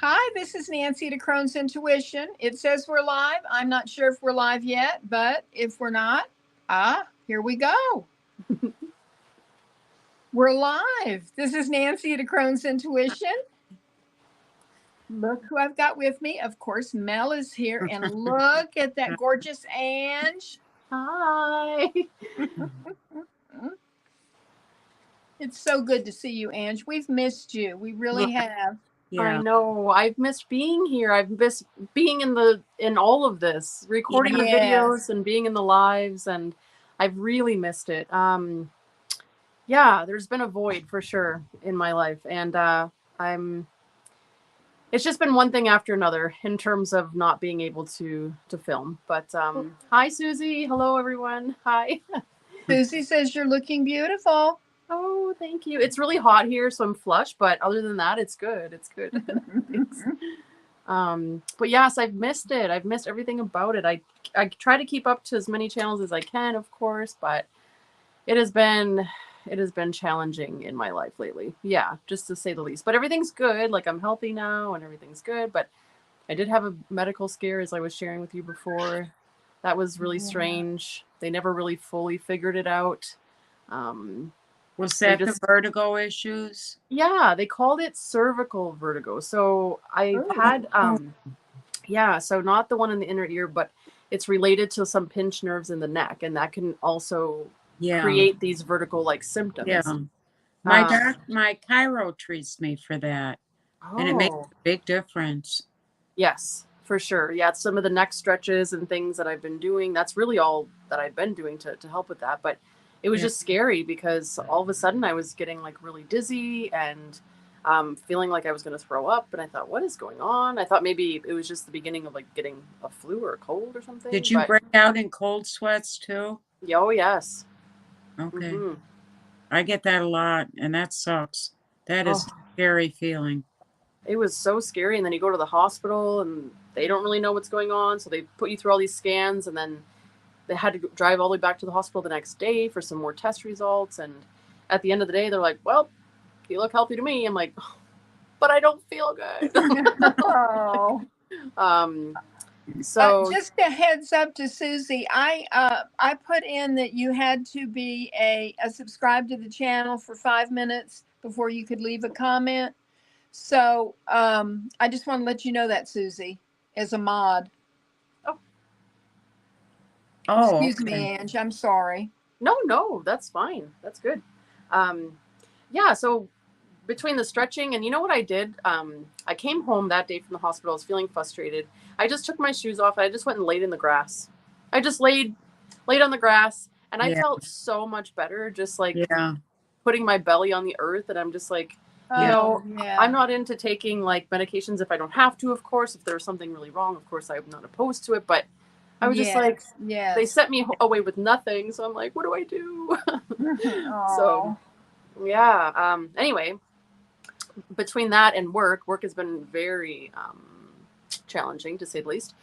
Hi, this is Nancy to Crohn's Intuition. It says we're live. I'm not sure if we're live yet, but if we're not, here we go. We're live. This is Nancy to Crohn's Intuition. Look who I've got with me. Of course, Mel is here, and look at that gorgeous Ange. Hi. It's so good to see you, Ange. We've missed you. We really have. Yeah. I know. I've missed being here. I've missed being in all of this, recording the videos and being in the lives, and I've really missed it. Yeah, there's been a void for sure in my life, and it's just been one thing after another in terms of not being able to film. But hi, Susie. Hello, everyone. Hi. Susie says you're looking beautiful. Oh, thank you. It's really hot here, so I'm flushed, but other than that, it's good. It's good. Thanks. But yes, I've missed it. I've missed everything about it. I try to keep up to as many channels as I can, of course, but it has been challenging in my life lately. Yeah, just to say the least. But everything's good. Like, I'm healthy now and everything's good, but I did have a medical scare, as I was sharing with you before. That was really strange. They never really fully figured it out. Was that the vertigo issues? Yeah, they called it cervical vertigo. So I've had, so not the one in the inner ear, but it's related to some pinched nerves in the neck, and that can also create these vertigo-like symptoms. Yeah, my chiro treats me for that, and it makes a big difference. Yes, for sure. Yeah, some of the neck stretches and things that I've been doing. That's really all that I've been doing to help with that, but it was just scary because all of a sudden I was getting like really dizzy and feeling like I was going to throw up. And I thought, what is going on? I thought maybe it was just the beginning of like getting a flu or a cold or something. Did you break out in cold sweats too? Oh, yes. Okay. Mm-hmm. I get that a lot, and that sucks. That is a scary feeling. It was so scary. And then you go to the hospital and they don't really know what's going on. So they put you through all these scans, and then they had to drive all the way back to the hospital the next day for some more test results. And at the end of the day, they're like, well, you look healthy to me. I'm like, but I don't feel good. So just a heads up to Susie. I put in that you had to be a subscribe to the channel for 5 minutes before you could leave a comment. So I just want to let you know that, Susie, as a mod. Excuse me, Ange. I'm sorry. No, that's fine. That's good. Yeah, so between the stretching and you know what I did? I came home that day from the hospital. I was feeling frustrated. I just took my shoes off and I just went and laid in the grass. I just laid on the grass, and I felt so much better just like putting my belly on the earth. And I'm just like, I'm not into taking like medications if I don't have to, of course. If there's something really wrong, of course, I'm not opposed to it. But I was just like, they sent me away with nothing. So I'm like, what do I do? So, yeah. Anyway, between that and work has been very challenging, to say the least.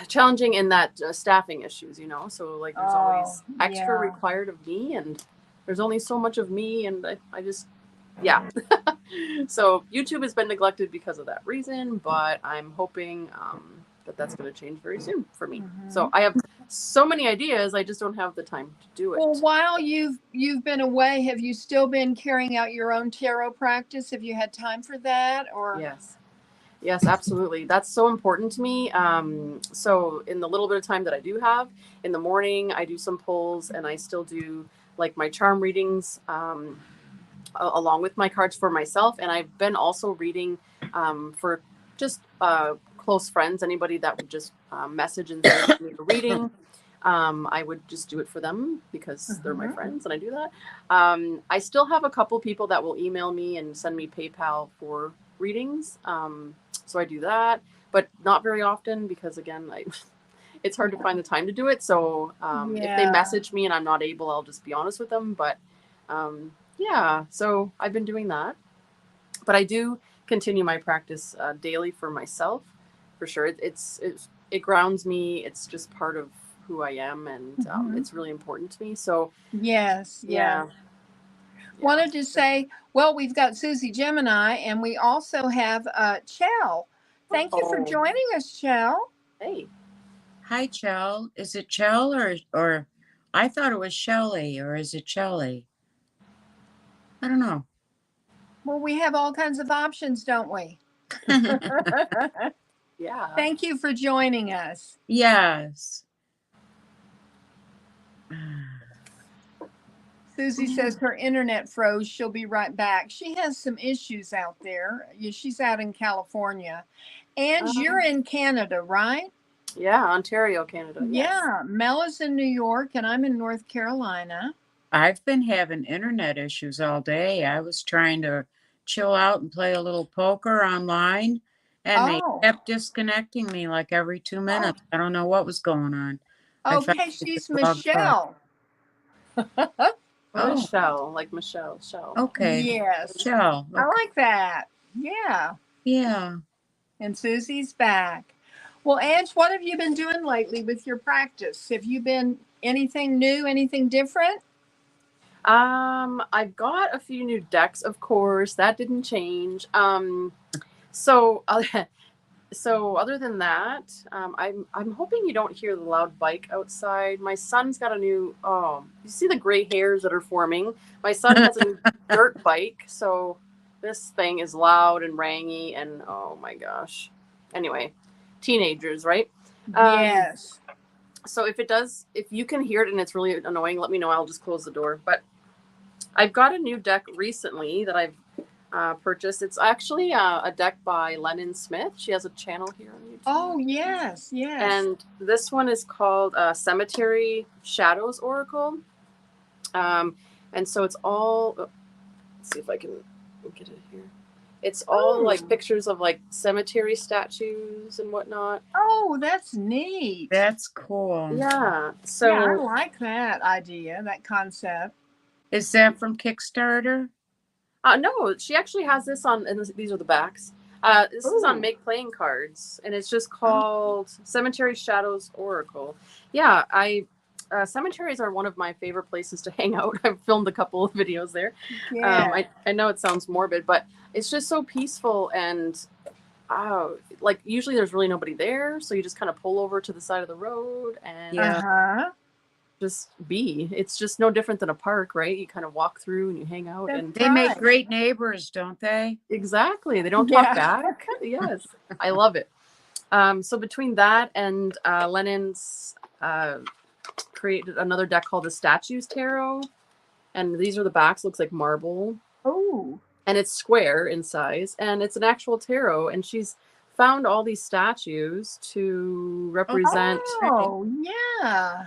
Challenging in that staffing issues, you know? So, like, there's always extra required of me, and there's only so much of me, and I just, So YouTube has been neglected because of that reason, but I'm hoping that's going to change very soon for me. So I have so many ideas, I just don't have the time to do it. Well, while you've been away, have you still been carrying out your own tarot practice? Have you had time for that? Or Yes, absolutely. That's so important to me. So in the little bit of time that I do have in the morning, I do some pulls, and I still do like my charm readings along with my cards for myself. And I've been also reading for just close friends, anybody that would just message and say they need a reading. I would just do it for them because they're my friends, and I do that. I still have a couple people that will email me and send me PayPal for readings. So I do that, but not very often because, again, it's hard to find the time to do it. So if they message me and I'm not able, I'll just be honest with them. But so I've been doing that. But I do continue my practice daily for myself, for sure. It grounds me. It's just part of who I am, and it's really important to me. So Wanted to say, well, we've got Susie Gemini, and we also have Chell. Thank you for Oh, joining us, Chell. hey. Hi, Chell. Is it Chell or I thought it was Shelly, or is it Shelly? I don't know. Well, we have all kinds of options, don't we? Yeah. Thank you for joining us. Yes. Susie says her internet froze. She'll be right back. She has some issues out there. She's out in California. And you're in Canada, right? Yeah, Ontario, Canada. Yes. Yeah. Mel is in New York, and I'm in North Carolina. I've been having internet issues all day. I was trying to chill out and play a little poker online, and they Oh, kept disconnecting me like every 2 minutes. I don't know what was going on. I okay. finally She's just logged off. Michelle. What is Oh, Shell? Like Michelle. Shell. okay. Yes. Shell. I Okay. like that. Yeah. Yeah. And Susie's back. Well, Ange, what have you been doing lately with your practice? Have you been anything new, anything different? I've got a few new decks, of course. That didn't change. So so other than that, I'm hoping you don't hear the loud bike outside. My son's got a new. Oh, you see the gray hairs that are forming. My son has a new dirt bike, so this thing is loud and rangy, and oh my gosh. Anyway, teenagers, right? Yes. So if you can hear it and it's really annoying, let me know. I'll just close the door. But I've got a new deck recently that I've purchased. It's actually a deck by Lennon Smith. She has a channel here on YouTube. Oh, yes, yes. And this one is called Cemetery Shadows Oracle. And so it's all, let's see if I can get it here. It's all like pictures of like cemetery statues and whatnot. Oh, that's neat. That's cool. Yeah. So yeah, I like that idea, that concept. Is that from Kickstarter? No, she actually has this on, and these are the backs. This is on Make Playing Cards, and it's just called Cemetery Shadows Oracle. Yeah, cemeteries are one of my favorite places to hang out. I've filmed a couple of videos there. Yeah. I know it sounds morbid, but it's just so peaceful, and like usually there's really nobody there, so you just kind of pull over to the side of the road and just be. It's just no different than a park, right? You kind of walk through and you hang out. That's And They make great neighbors, don't they? exactly. They don't talk back. Yes. I love it. So between that and Lennon's created another deck called the Statues Tarot. And these are the backs, looks like marble. Oh. And it's square in size. And it's an actual tarot. And she's found all these statues to represent. Oh, yeah.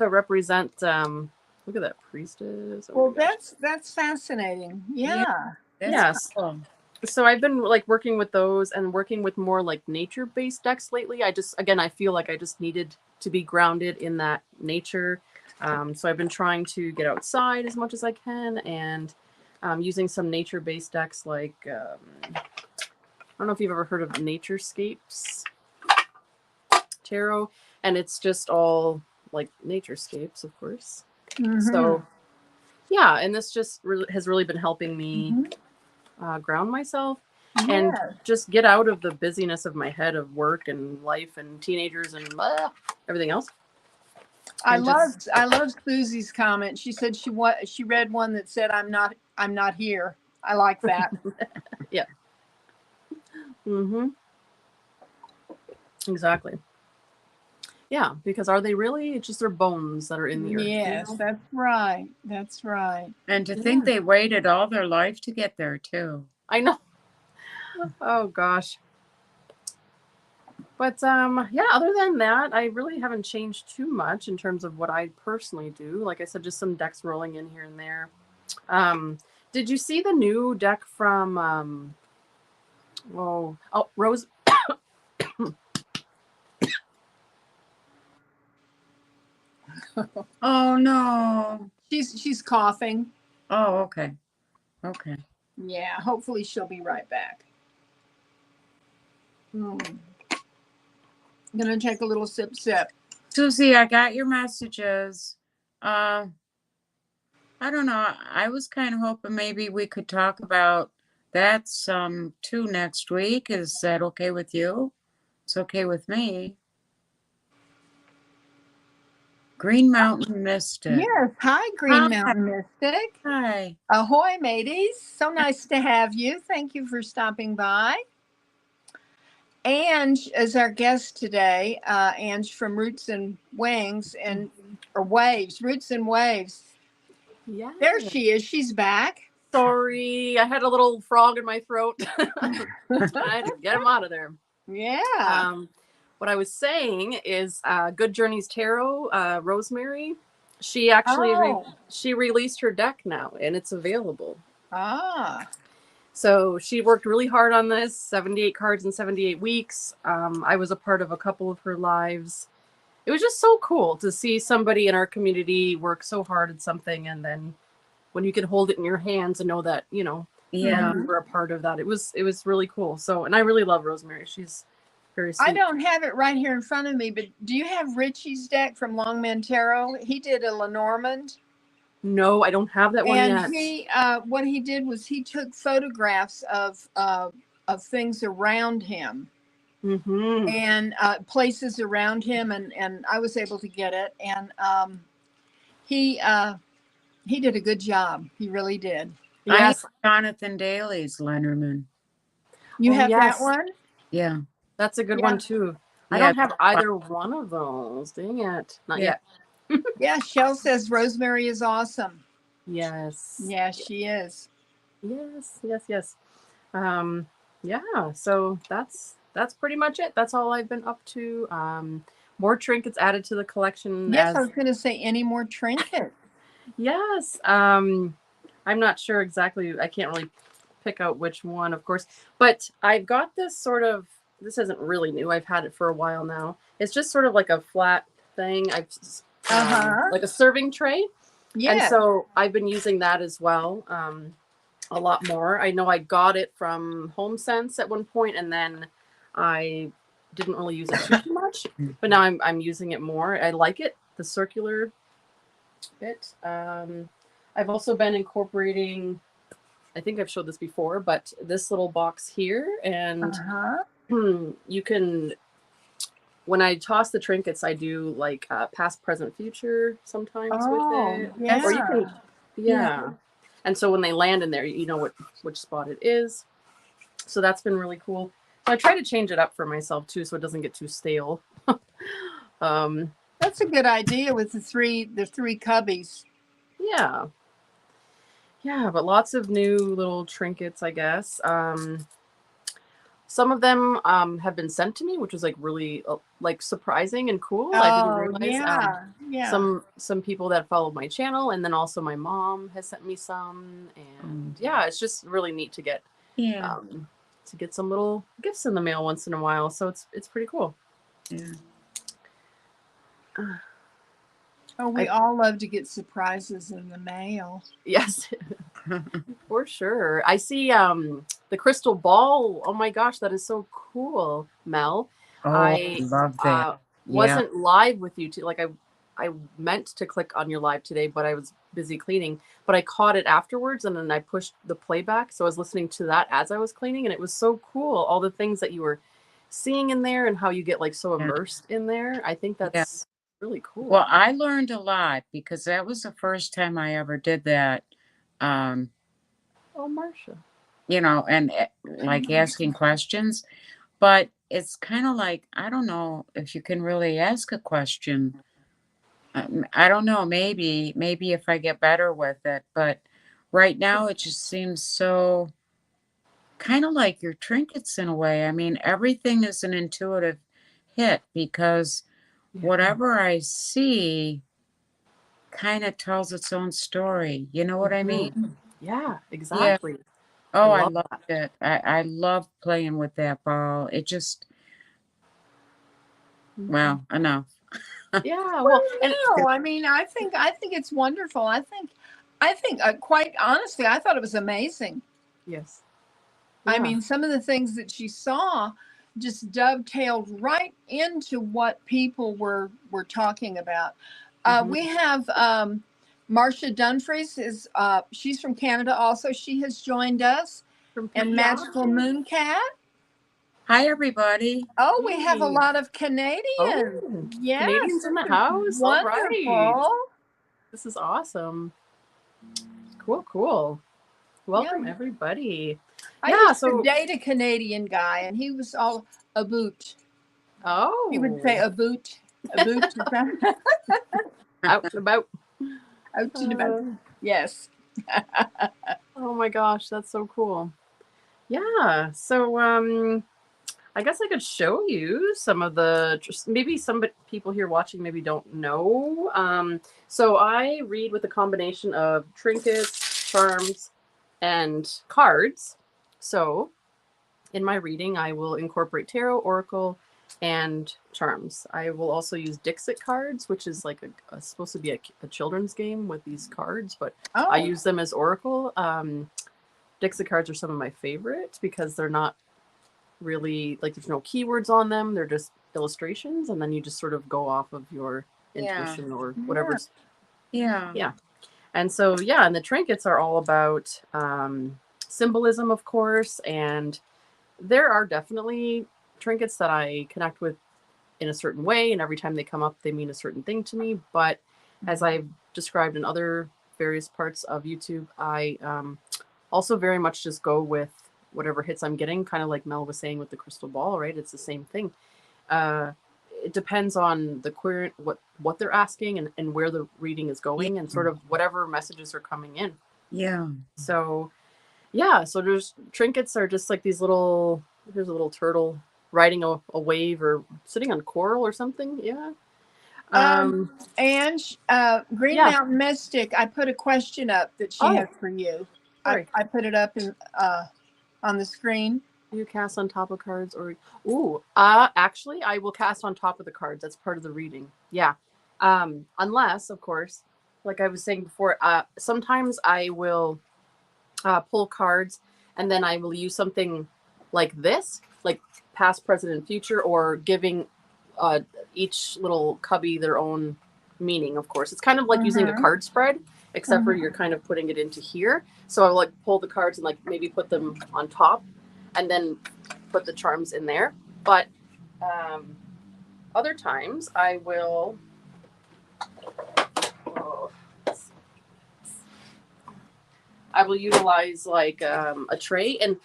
To represent look at that priestess. Well, that's fascinating. Yeah. Yes. Cool. So I've been like working with those and working with more like nature-based decks lately. I feel like I just needed to be grounded in that nature. So I've been trying to get outside as much as I can and using some nature-based decks like I don't know if you've ever heard of Naturescapes Tarot, and it's just all like naturescapes, of course. Mhm. So yeah, and this just has really been helping me ground myself and just get out of the busyness of my head of work and life and teenagers and everything else. I love Susie's comment. She said she read one that said I'm not here. I like that. Yeah. Exactly. Yeah, because are they really? It's just their bones that are in the earth. Yes, that's right. That's right. And to think they waited all their life to get there too. I know. Oh gosh. But yeah, other than that, I really haven't changed too much in terms of what I personally do. Like I said, just some decks rolling in here and there. Did you see the new deck from Rose? Oh no. She's coughing. Oh, okay. Okay. Yeah, hopefully she'll be right back. I'm gonna take a little sip. Susie, I got your messages. I I don't know. I was kind of hoping maybe we could talk about that some too next week. Is that okay with you? It's okay with me. Green Mountain Mystic. Yes. Hi, Green Hi. Mountain Mystic. Hi. Ahoy, mateys. So nice to have you. Thank you for stopping by. Ange is our guest today. Ange from Roots and Wings or Waves, Roots and Waves. Yeah. There she is. She's back. Sorry, I had a little frog in my throat. I had to get him out of there. Yeah. What I was saying is Good Journeys Tarot, Rosemary, she actually she released her deck now, and it's available. So she worked really hard on this, 78 cards in 78 weeks. I was a part of a couple of her lives. It was just so cool to see somebody in our community work so hard at something, and then when you can hold it in your hands and know that, you know, Yeah. you were a part of that. It was really cool. So, and I really love Rosemary. She's very sweet. I don't have it right here in front of me, but do you have Richie's deck from Longman Tarot? He did a Lenormand. No, I don't have that one yet. And he, what he did was he took photographs of things around him and places around him, and I was able to get it. And he did a good job. He really did. Yes. I have Jonathan Daly's Lenormand. You have that one? Yeah. That's a good one too. I don't have either one of those. Dang it. Not yet. Yeah, Shell says Rosemary is awesome. Yes. Yeah, she is. Yes. Yeah, so that's pretty much it. That's all I've been up to. More trinkets added to the collection. Yes, I was going to say any more trinkets. Yes. I'm not sure exactly. I can't really pick out which one, of course. But I've got this sort of, this isn't really new. I've had it for a while now. It's just sort of like a flat thing. I've like a serving tray. Yeah. And so I've been using that as well. A lot more. I know I got it from HomeSense at one point, and then I didn't really use it too much. But now I'm using it more. I like it, the circular bit. I've also been incorporating, I think I've showed this before, but this little box here, and you can, when I toss the trinkets, I do like past, present, future sometimes with it. Yeah. Or you can, yeah. And so when they land in there, you know which spot it is. So that's been really cool. So I try to change it up for myself too, so it doesn't get too stale. That's a good idea with the three cubbies. Yeah. Yeah, but lots of new little trinkets, I guess. Some of them have been sent to me, which was like really like surprising and cool. I didn't realize. Some people that followed my channel, and then also my mom has sent me some, and yeah, it's just really neat to get some little gifts in the mail once in a while. So it's pretty cool. Yeah. We all love to get surprises in the mail. Yes. For sure. I see the crystal ball. Oh my gosh, that is so cool, Mel. I love that. Wasn't live with you like I meant to click on your live today, but I was busy cleaning. But I caught it afterwards, and then I pushed the playback, so I was listening to that as I was cleaning, and it was so cool. All the things that you were seeing in there, and how you get like so immersed in there. I think that's really cool. Well, I learned a lot because that was the first time I ever did that. Oh, Marcia. You know, and like asking questions, but it's kind of like, I don't know if you can really ask a question. I don't know, maybe if I get better with it, but right now it just seems so kind of like your trinkets in a way. I mean, everything is an intuitive hit because whatever I see kind of tells its own story. You know what I mean? Yeah, exactly. Yeah. Oh, I loved it. I love playing with that ball. It just, well, enough. Yeah, well, no, I mean, I think it's wonderful. I think, quite honestly, I thought it was amazing. Yes. Yeah. I mean, some of the things that she saw just dovetailed right into what people were talking about. We have Marcia Dunfries is she's from Canada also. She has joined us. From And PEI. Magical Moon Cat. Hi, everybody. Oh, we have a Hey. lot of Canadians. Oh, Yes, Canadians in the this is house. All right. wonderful. This is awesome. Cool. Welcome, Yeah. everybody. I Yeah, used to so date a Canadian guy, and he was all a boot. He would say oh, a boot, a boot. out and about. Out and about. Yes. Oh my gosh, that's so cool. Yeah, so I guess I could show you some of the just maybe some people here watching maybe don't know. So I read with a combination of trinkets, charms, and cards. So in my reading, I will incorporate tarot, oracle, and charms. I will also use Dixit cards, which is like supposed to be a children's game with these cards, but I Oh, use them as oracle. Dixit cards are some of my favorites because they're not really like there's no keywords on them. They're just illustrations, and then you just sort of go off of your intuition or whatever's. Yeah. And so yeah, and the trinkets are all about symbolism, of course, and there are definitely trinkets that I connect with in a certain way, and every time they come up, they mean a certain thing to me. But as I've described in other various parts of YouTube, I also very much just go with whatever hits I'm getting, kind of like Mel was saying with the crystal ball, right? It's the same thing. It depends on the query, what they're asking and where the reading is going, and sort of whatever messages are coming in. Yeah. So yeah, so there's trinkets are just like these little. Here's a little turtle riding a wave or sitting on coral or something. Yeah. And Green Yeah. Mountain Mystic, I put a question up that she Oh, has for you. sorry. I put it up in on the screen. Do you cast on top of cards or actually I will cast on top of the cards. That's part of the reading. Yeah. Unless, of course, like I was saying before, sometimes I will pull cards and then I will use something like this, like past, present, and future, or giving each little cubby their own meaning, of course. It's kind of like using a card spread, except for you're kind of putting it into here. So I'll like pull the cards and like maybe put them on top and then put the charms in there. But other times I will utilize like a tray. And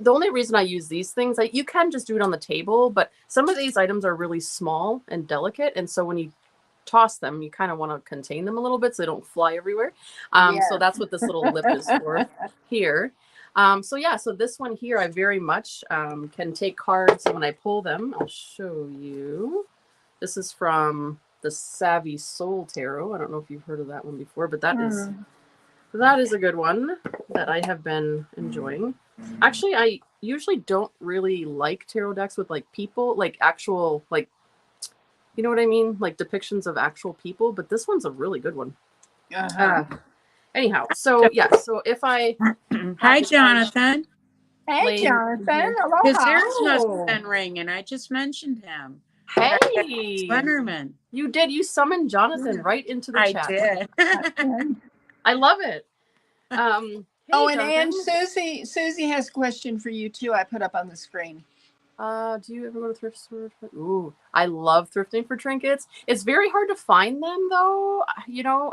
the only reason I use these things, like you can just do it on the table, but some of these items are really small and delicate. And so when you toss them, you kind of want to contain them a little bit so they don't fly everywhere. So that's what this little lip is for here. So yeah, so this one here, I very much can take cards. And when I pull them, I'll show you. This is from the Savvy Soul Tarot. I don't know if you've heard of that one before, but that is a good one that I have been enjoying. Actually, I usually don't really like tarot decks with like people, like actual, like, you know what I mean? Like depictions of actual people, but this one's a really good one. Anyhow, so yeah, so if I Hi, Jonathan. Hey, Jonathan. His Aloha. ears must have been ringing. I just mentioned him. Hey, Slenderman. You did. You summoned Jonathan right into the chat. I did. I love it. Hey, and Jonathan. Susie has a question for you too. I put up on the screen. Do you ever go to thrift store? Ooh, I love thrifting for trinkets. It's very hard to find them though, you know.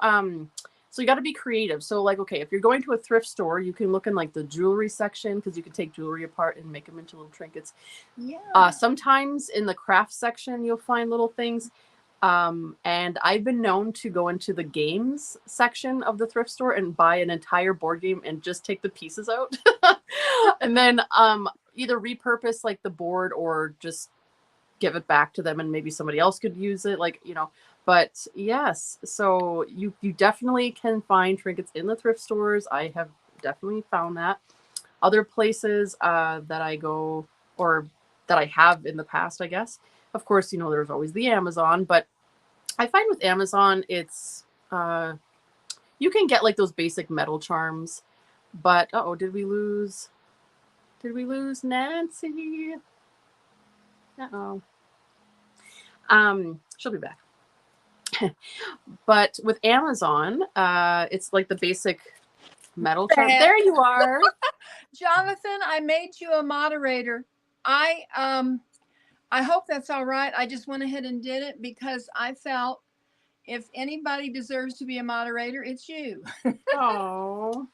So you got to be creative. So like, okay, if you're going to a thrift store, you can look in like the jewelry section because you can take jewelry apart and make them into little trinkets. Yeah. Sometimes in the craft section, you'll find little things. And I've been known to go into the games section of the thrift store and buy an entire board game and just take the pieces out. And then either repurpose like the board or just give it back to them and maybe somebody else could use it, like, you know. But yes, so you definitely can find trinkets in the thrift stores. I have definitely found that. Other places that I go or that I have in the past, I guess. Of course, you know, there's always the Amazon, but I find with Amazon, it's you can get like those basic metal charms, but did we lose Nancy? She'll be back. But with Amazon, it's like the basic metal charm. There you are. Jonathan, I made you a moderator. I hope that's all right. I just went ahead and did it because I felt if anybody deserves to be a moderator, it's you. Oh.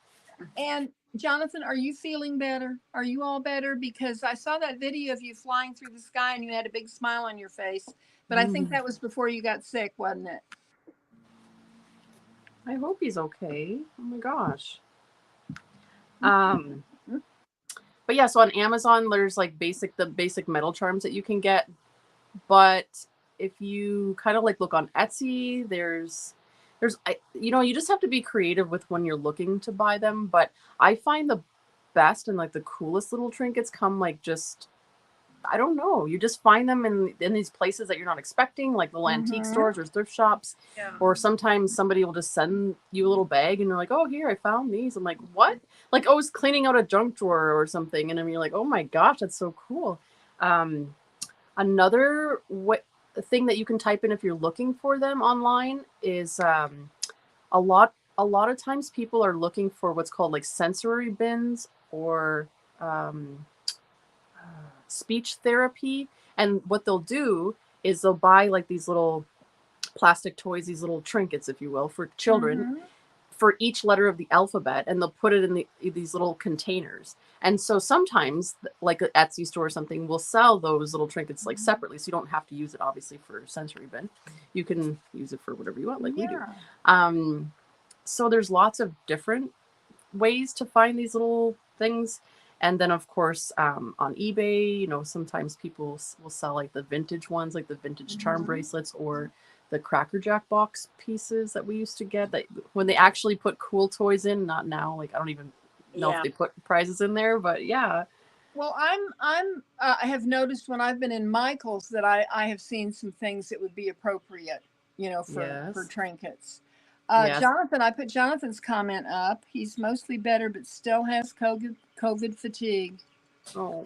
And Jonathan, are you feeling better? Are you all better? Because I saw that video of you flying through the sky and you had a big smile on your face. But I think that was before you got sick, wasn't it? I hope he's okay. Oh my gosh. But yeah, so on Amazon, there's like the basic metal charms that you can get. But if you kind of like look on Etsy, you just have to be creative with when you're looking to buy them. But I find the best and like the coolest little trinkets come like just, I don't know, you just find them in these places that you're not expecting, like little antique stores or thrift shops. Yeah. Or sometimes somebody will just send you a little bag and you're like, oh, here, I found these. I'm like, what? Like, I was cleaning out a junk drawer or something. And then you're like, oh my gosh, that's so cool. Another thing that you can type in if you're looking for them online is a lot of times people are looking for what's called like sensory bins or speech therapy. And what they'll do is they'll buy like these little plastic toys, these little trinkets, if you will, for children for each letter of the alphabet, and they'll put it in these little containers. And so sometimes like an Etsy store or something will sell those little trinkets like separately, so you don't have to use it obviously for sensory bin. You can use it for whatever you want, like we do. So there's lots of different ways to find these little things. And then of course on eBay, sometimes people will sell like the vintage ones, like the vintage charm bracelets or the Cracker Jack box pieces that we used to get, that when they actually put cool toys in, not now, like I don't even know if they put prizes in there, but yeah. Well, I have noticed when I've been in Michael's that I have seen some things that would be appropriate, for trinkets. Yes. Jonathan, I put Jonathan's comment up. He's mostly better, but still has COVID fatigue. Oh,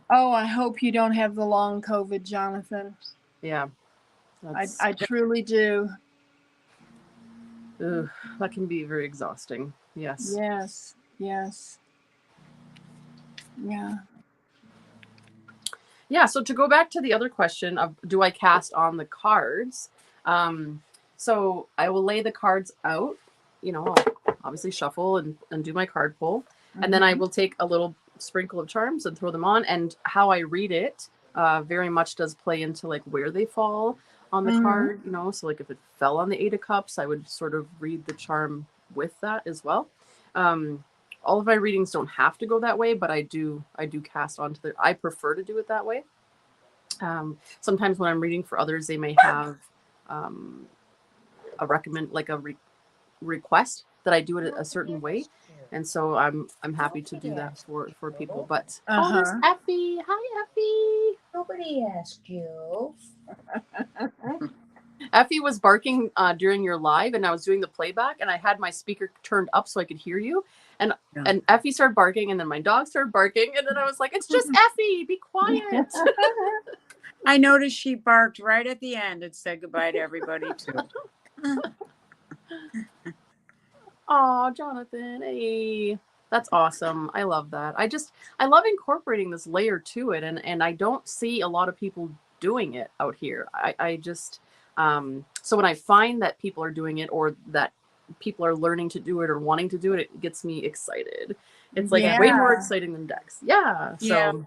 I hope you don't have the long COVID, Jonathan. Yeah. I truly do. Ugh, that can be very exhausting. Yes. Yes. Yeah. Yeah. So to go back to the other question of do I cast on the cards? So I will lay the cards out, I'll obviously shuffle and do my card pull. And then I will take a little sprinkle of charms and throw them on. And how I read it very much does play into like where they fall on the card, So like if it fell on the 8 of Cups, I would sort of read the charm with that as well. All of my readings don't have to go that way, but I do cast onto I prefer to do it that way. Sometimes when I'm reading for others, they may have a request that I do it a certain way. And so I'm happy to do that for people. But there's Effie. Hi, Effie. Nobody asked you. Effie was barking during your live, and I was doing the playback, and I had my speaker turned up so I could hear you. And Effie started barking, and then my dog started barking, and then I was like, "It's just Effie. Be quiet." I noticed she barked right at the end and said goodbye to everybody too. Oh, Jonathan, hey, that's awesome. I love that. I love incorporating this layer to it, and I don't see a lot of people doing it out here. I just so when I find that people are doing it or that people are learning to do it or wanting to do it, it gets me excited. It's like way more exciting than decks. Yeah. So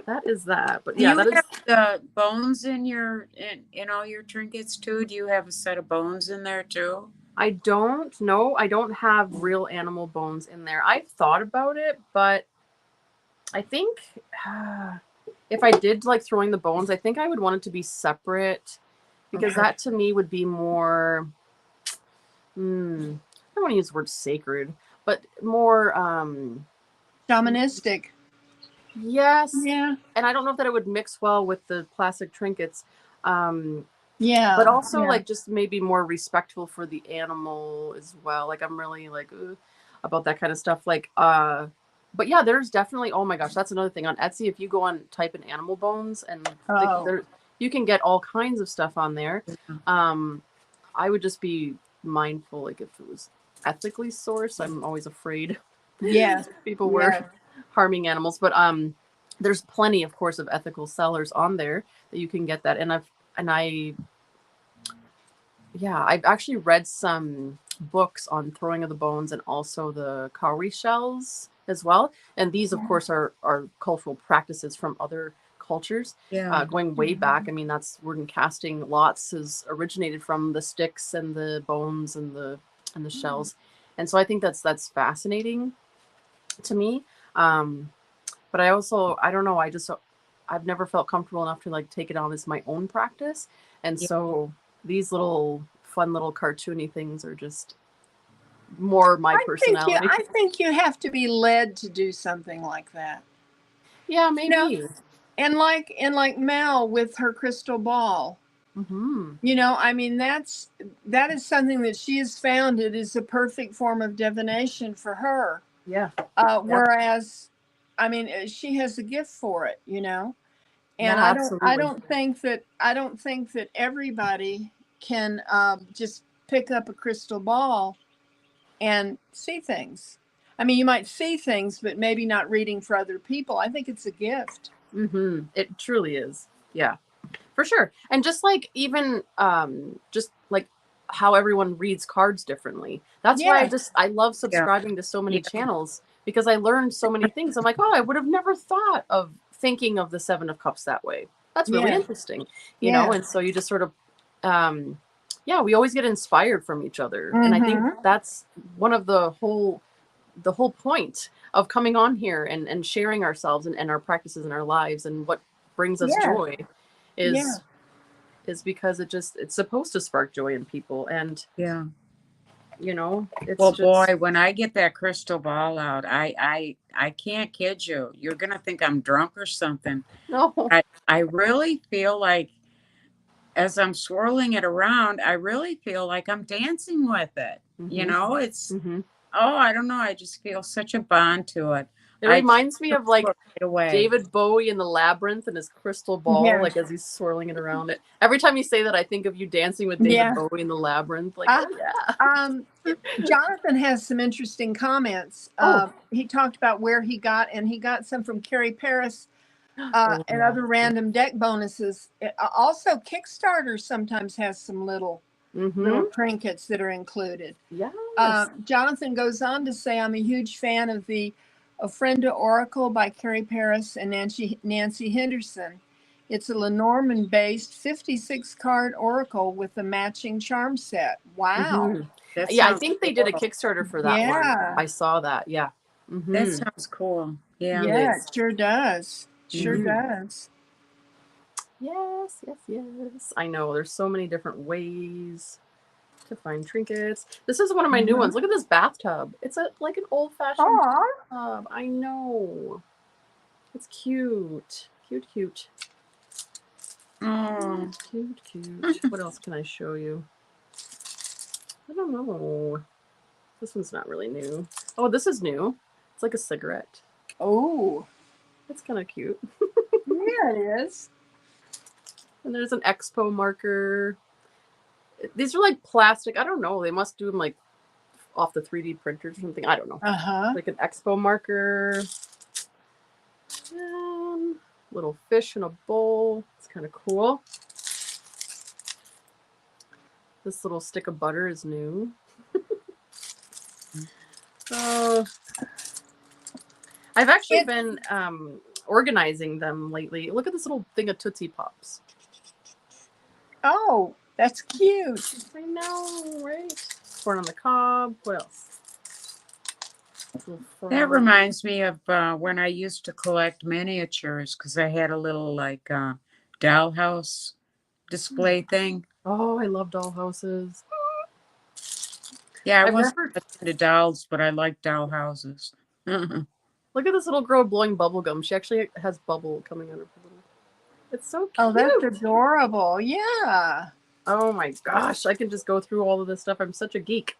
that is that. But yeah, you have the bones in in all your trinkets too? Do you have a set of bones in there too? I don't know. I don't have real animal bones in there. I've thought about it, but I think if I did like throwing the bones, I think I would want it to be separate because that to me would be more, I don't want to use the word sacred, but more shamanistic. Yes. Yeah. And I don't know if that it would mix well with the plastic trinkets. Yeah. But also like just maybe more respectful for the animal as well. Like I'm really like about that kind of stuff. Like but yeah, there's definitely, oh my gosh, that's another thing on Etsy. If you go on type in animal bones and You can get all kinds of stuff on there. I would just be mindful, like if it was ethically sourced. I'm always afraid Yes. people were Yes. harming animals, but there's plenty, of course, of ethical sellers on there that you can get that. And I've actually read some books on throwing of the bones and also the cowrie shells as well. And these, of course, are cultural practices from other cultures, Yeah. going way back. I mean, that's wooden casting lots has originated from the sticks and the bones and the shells. And so I think that's fascinating to me. But I don't know, I've never felt comfortable enough to like take it on as my own practice. And Yeah. so these little fun little cartoony things are just more my personality. I think you have to be led to do something like that. Yeah, You know, maybe. and like Mel with her crystal ball. Mm-hmm. You know, I mean, that is something that she has found. It is a perfect form of divination for her. Yeah. Whereas, I mean, she has a gift for it. You know, and Yeah, I absolutely. don't think that everybody can just pick up a crystal ball and see things. I mean, you might see things, but maybe not reading for other people. I think it's a gift. Mm-hmm. It truly is. Yeah, for sure. And just like even just like how everyone reads cards differently. That's why Yeah. I love Yeah. subscribing to so many Yeah. channels, because I learned so many things. I'm like, oh, I would have never thought of thinking of the Seven of Cups that way. That's really Yeah. interesting, Yeah. and so you just sort of yeah, we always get inspired from each other. And I think Mm-hmm. that's one of the whole point of coming on here and sharing ourselves and our practices and our lives and what brings us Yeah. joy Yeah. is because it's supposed to spark joy in people. And Yeah. it's Well, just boy, when I get that crystal ball out, I can't kid you. You're gonna think I'm drunk or something. no. I really feel like as I'm swirling it around, I really feel like I'm dancing with it. Hmm. It's Hmm. I don't know. I just feel such a bond to it. It I can't reminds me look of like right away. David Bowie in the labyrinth and his crystal ball, Yeah. like as he's swirling it around it. Every time you say that, I think of you dancing with David Yeah. Bowie in the labyrinth. Like, Uh, oh yeah. Jonathan has some interesting comments. Oh. He talked about where he got some from Carrie Paris Oh and yeah. other random deck bonuses. Also, Kickstarter sometimes has some little Mm-hmm. trinkets that are included. Yes. Jonathan goes on to say, I'm a huge fan of the Ofrenda Oracle by Carrie Paris and Nancy Henderson. It's a Lenormand based 56 card oracle with a matching charm set. Wow. Mm-hmm. That Yeah, I sounds think they did a cool. Kickstarter for that one. Yeah. I saw that. Yeah. That Mm-hmm. sounds cool. Yeah. It Yeah, is. it sure does. Sure Mhm. does. Yes, yes, yes. I know. There's so many different ways to find trinkets. This is one of my new ones. Look at this bathtub. It's like an old-fashioned Aw. tub. I know. It's cute. Cute, cute. Oh, Cute, cute. What else can I show you? I don't know. This one's not really new. Oh, this is new. It's like a cigarette. Oh. It's kind of cute. Yeah, it is. And there's an expo marker. These are like plastic. I don't know. They must do them like off the 3D printers or something. I don't know. Uh-huh. Like an expo marker. Little fish in a bowl. It's kind of cool. This little stick of butter is new. So I've actually been organizing them lately. Look at this little thing of Tootsie Pops. Oh, that's cute. I know, right? Corn on the cob. What else? that reminds me of when I used to collect miniatures because I had a little like dollhouse display thing. Oh, I love doll houses. Yeah, I I've wasn't never. into dolls, but I like doll houses. Look at this little girl blowing bubble gum. She actually has bubble coming out of her little. It's so cute. Oh, that's adorable. Yeah. Oh my gosh, I can just go through all of this stuff. I'm such a geek.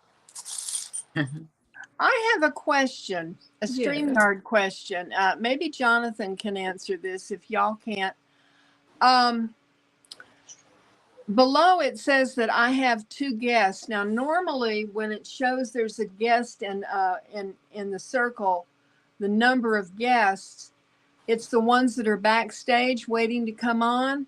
I have a question, a Yeah. StreamYard question. Maybe Jonathan can answer this if y'all can't. Um, below it says that I have 2 guests. Now, normally when it shows there's a guest in the circle, the number of guests, it's the ones that are backstage waiting to come on,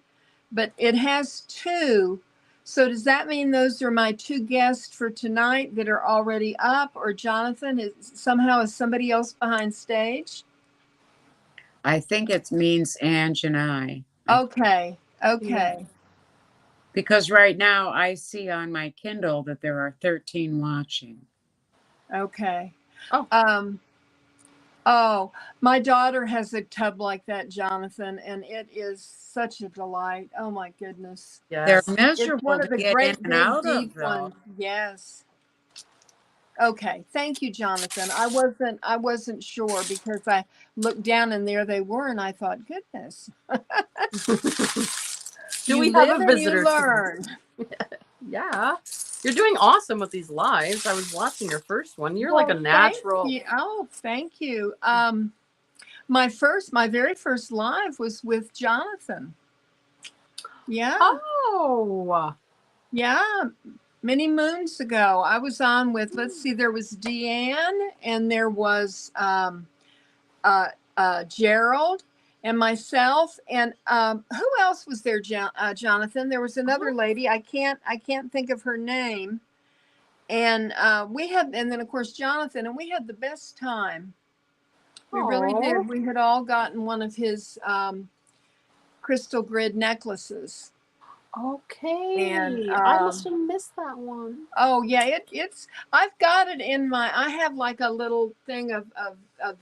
but it has 2. So does that mean those are my 2 guests for tonight that are already up, or Jonathan is somebody else behind stage? I think it means Ange and I. Okay. Yeah. Because right now I see on my Kindle that there are 13 watching. Okay. Oh. Oh, my daughter has a tub like that, Jonathan, and it is such a delight. Oh my goodness. They're Yes. It's miserable one to of the get in great and big out of, deep though. ones. Yes. Okay. Thank you, Jonathan. I wasn't sure because I looked down and there they were and I thought, goodness. Do You we have live a and you visitor? learn. Yeah. You're doing awesome with these lives. I was watching your first one. You're like a Well, thank natural. you. Oh, thank you. My very first live was with Jonathan. Yeah. Oh. Yeah. Many moons ago. I was on with, let's see, there was Deanne and there was Gerald and myself. And who else was there, Jonathan? There was another lady. I can't think of her name. And and then of course Jonathan, and we had the best time. We really did. We had all gotten one of his crystal grid necklaces. Okay. And I must have missed that one. oh yeah, it's I've got it in I have like a little thing of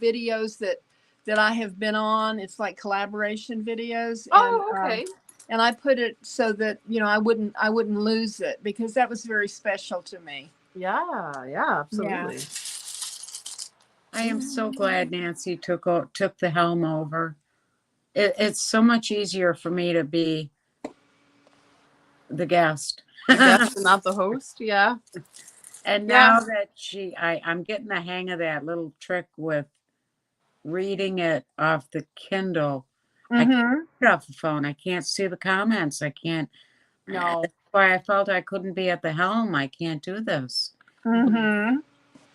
videos that I have been on. It's like collaboration videos. Oh, okay. And I put it so that, I wouldn't lose it because that was very special to me. Yeah, absolutely. Yeah. I am so glad Nancy took the helm over. It's so much easier for me to be the guest. The guest and not the host. Yeah. And now that I'm getting the hang of that little trick with reading it off the Kindle. I can't read it off the phone. I can't see the comments. I can't. No. That's why I felt I couldn't be at the helm. I can't do this. Mm-hmm.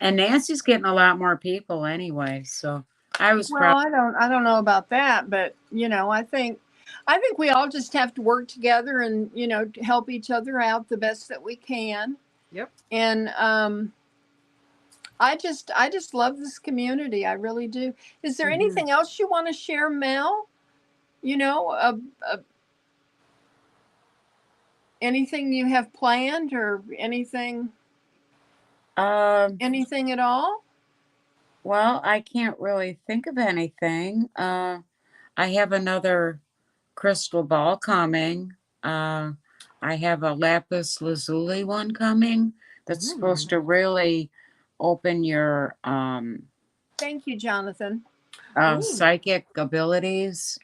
And Nancy's getting a lot more people anyway, so I was Well, proud. I don't know about that, but I think we all just have to work together and help each other out the best that we can. Yep. And I just love this community. I really do. Is there anything else you want to share, Mel? Anything you have planned or anything at all? Well, I can't really think of anything. I have another crystal ball coming. I have a lapis lazuli one coming that's supposed to really open your Thank you, Jonathan. psychic abilities.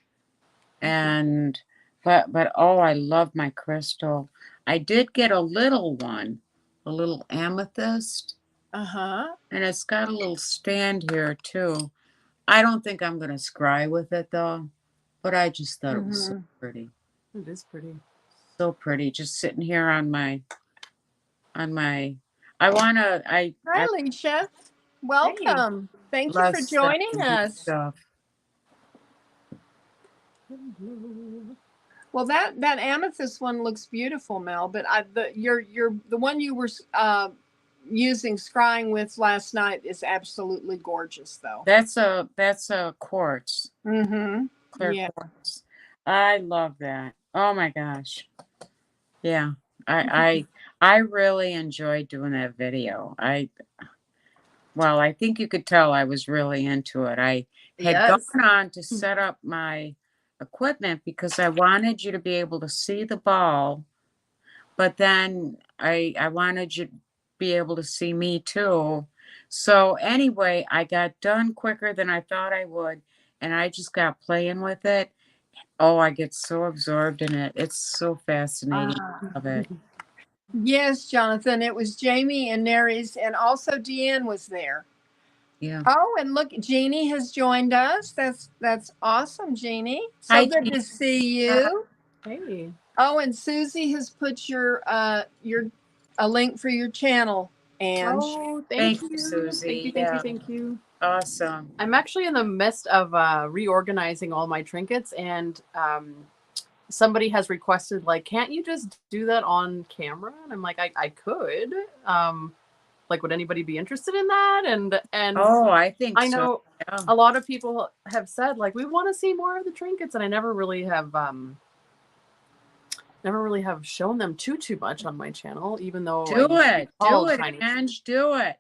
And but oh, I love my crystal. I did get a little one, a little amethyst. Uh-huh. And it's got a little stand here too. I don't think I'm going to scry with it though, but I just thought it was so pretty. It is pretty. So pretty. Just sitting here on my Hi, Alicia. Welcome. Thank you for joining us. Stuff. Well, that amethyst one looks beautiful, Mel, but the one you were using scrying with last night is absolutely gorgeous though. That's a quartz. Mm-hmm. Clear quartz. I love that. Oh my gosh. Yeah. I really enjoyed doing that video. I think you could tell I was really into it. I had gone on to set up my equipment because I wanted you to be able to see the ball, but then I wanted you to be able to see me too. So anyway, I got done quicker than I thought I would, and I just got playing with it. Oh, I get so absorbed in it. It's so fascinating. I love it. Yes, Jonathan. It was Jamie and Neres, and also Deanne was there. Yeah. Oh, and look, Jeannie has joined us. That's awesome, Jeannie. So Hi, good Jeannie. to see you. Hey. Oh, and Susie has put your a link for your channel, and Oh, Thank thank you, you. Susie. Thank you, Yeah. thank you. Awesome. I'm actually in the midst of reorganizing all my trinkets, and somebody has requested, like, can't you just do that on camera? And I'm like, I could. Like, would anybody be interested in that? And Oh, I think I so. know Yeah. a lot of people have said, like, we want to see more of the trinkets, and I never really have shown them too much on my channel, even though I Do used to be it. Do called it, Tiny. Ange. Do it.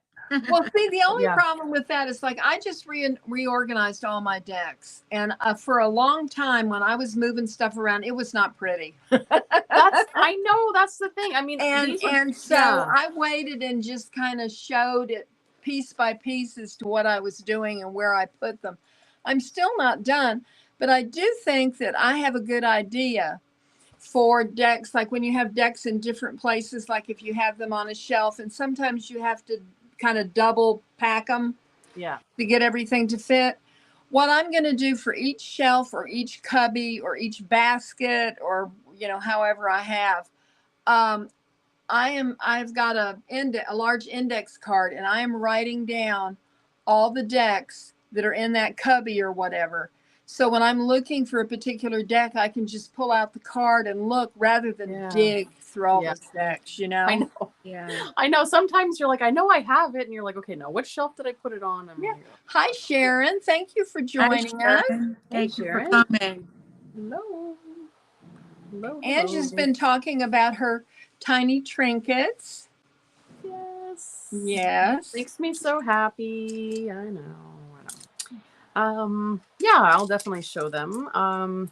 well, see, the only Yeah. problem with that is like I just reorganized all my decks, and for a long time when I was moving stuff around, it was not pretty. I know, that's the thing. I mean, and so yeah. I waited and just kind of showed it piece by piece as to what I was doing and where I put them. I'm still not done, but I do think that I have a good idea for decks, like when you have decks in different places, like if you have them on a shelf, and sometimes you have to kind of double pack them Yeah. to get everything to fit. What I'm going to do for each shelf or each cubby or each basket, or however I have, I've got a large index card, and I am writing down all the decks that are in that cubby or whatever. So when I'm looking for a particular deck, I can just pull out the card and look rather than dig through all Yeah. the decks, I know. Yeah. I know. Sometimes you're like, I know I have it, and you're like, okay, now which shelf did I put it on? And Yeah. Hi, Sharon. Thank you for Hi, joining us. Sharon. Thank you for Sharon. coming. Hello. Hello. Ange has hello. been talking about her tiny trinkets. Yes. Yes. Makes me so happy. I know. Yeah, I'll definitely show them on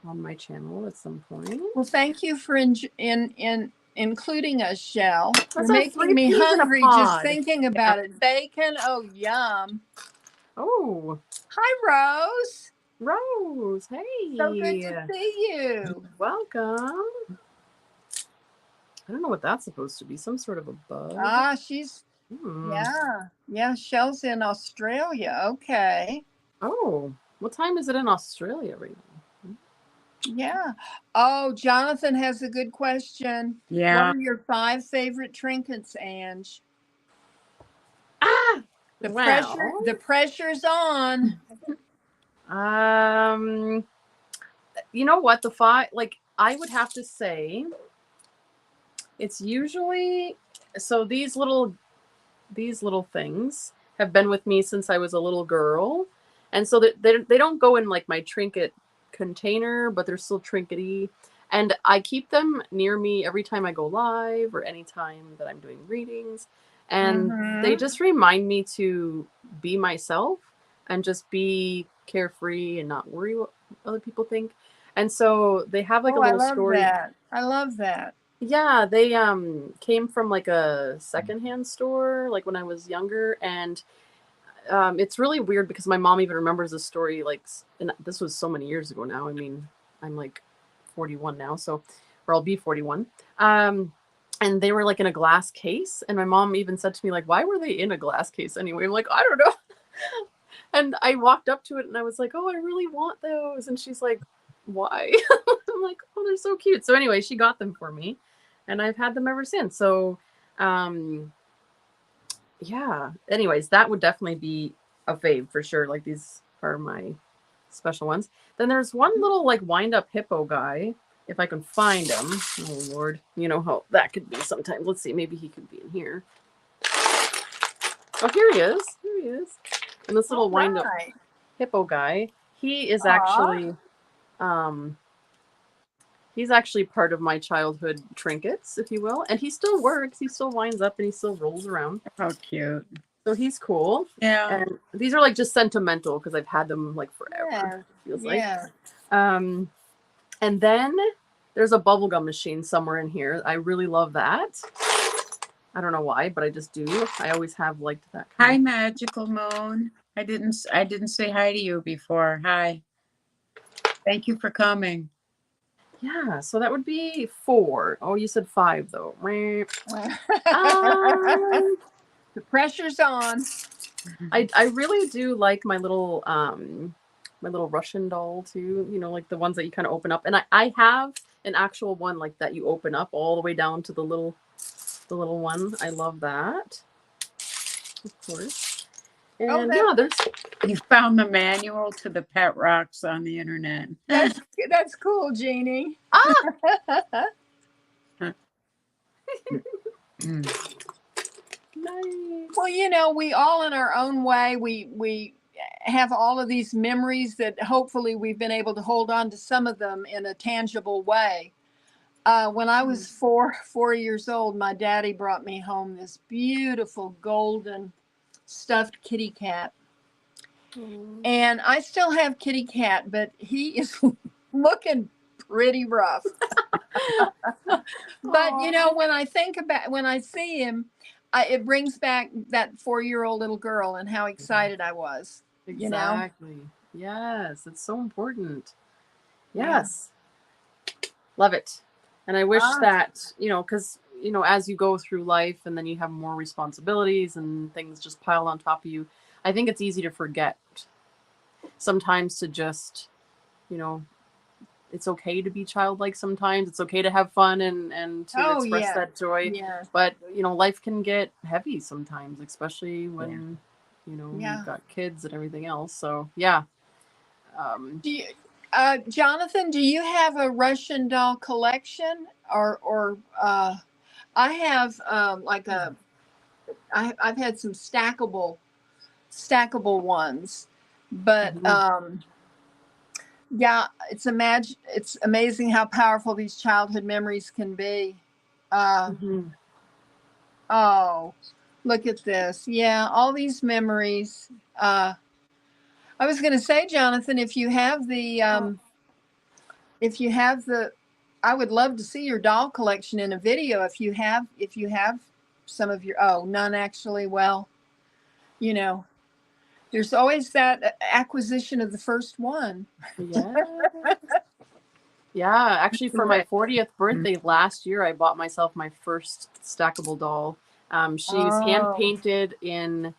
my channel at some point. Well, thank you for including us, Shell. You're That's a making 3 me peas in a hungry just pod. thinking about it. Bacon, oh yum. Oh, Hi, Rose. Rose. Hey. So good to see you. Welcome. I don't know what that's supposed to be. Some sort of a bug. Ah, she's Hmm. yeah. Shell's in Australia. Okay. Oh, what time is it in Australia right now? Yeah. Oh, Jonathan has a good question. Yeah. What are your 5 favorite trinkets, Ange? Ah, The pressure's on. You know what? The 5, like, I would have to say, it's usually, so these little things have been with me since I was a little girl, and so they don't go in like my trinket container, but they're still trinkety, and I keep them near me every time I go live or anytime that I'm doing readings, and they just remind me to be myself and just be carefree and not worry what other people think. And so they have like a little story. I love that. Yeah, they came from like a secondhand store, like when I was younger, and it's really weird because my mom even remembers the story. Like, and this was so many years ago now. I mean, I'm like 41 now, so, or I'll be 41. And they were like in a glass case, and my mom even said to me, like, "Why were they in a glass case anyway?" I'm like, "I don't know." And I walked up to it, and I was like, "Oh, I really want those," and she's like, "Why?" I'm like, "Oh, they're so cute." So anyway, she got them for me, and I've had them ever since. So, yeah. Anyways, that would definitely be a fave for sure. Like, these are my special ones. Then there's one little like wind up hippo guy. If I can find him. Oh Lord, you know how that could be sometimes. Let's see, maybe he could be in here. Oh, here he is. Here he is. And this little wind up hippo guy, he is actually he's actually part of my childhood trinkets, if you will. And he still works. He still winds up and he still rolls around. How cute. So he's cool. Yeah. And these are like just sentimental because I've had them like forever. Feels like. And then there's a bubblegum machine somewhere in here. I really love that. I don't know why, but I just do. I always have liked that. Hi, Magical Moon. I didn't say hi to you before. Hi. Thank you for coming. Yeah, so that would be 4. Oh, you said 5 though. The pressure's on. I really do like my little Russian doll too. You know, like the ones that you kind of open up. And I have an actual one like that you open up all the way down to the little one. I love that. Of course. And Oh, yeah, there's You found the manual to the pet rocks on the internet. that's cool, Jeannie. Mm. nice. Well, you know, we all in our own way, we have all of these memories that hopefully we've been able to hold on to some of them in a tangible way. When I was four years old, my daddy brought me home this beautiful golden stuffed kitty cat. And I still have kitty cat, but he is looking pretty rough. But you know, when I see him, it brings back that 4-year-old little girl and how excited I was. You know? Exactly. Yes, it's so important. Yeah. Yes. Love it. And I wish Ah. that, because, as you go through life and then you have more responsibilities and things just pile on top of you, I think it's easy to forget sometimes to just, it's okay to be childlike sometimes. It's okay to have fun and to Oh express yeah. that joy. Yeah. But, life can get heavy sometimes, especially when, Yeah. you've got kids and everything else. So, yeah. Do you, Jonathan, do you have a Russian doll collection or I have I've had some stackable ones, but yeah, it's amazing how powerful these childhood memories can be. Mhm. Oh, look at this. Yeah, all these memories. I was going to say, Jonathan, if you have the, I would love to see your doll collection in a video. If you have some of your, oh, none actually. Well, you know, there's always that acquisition of the first one. Yeah. Yeah, actually, for my 40th birthday last year, I bought myself my first stackable doll. She's hand Oh, painted in,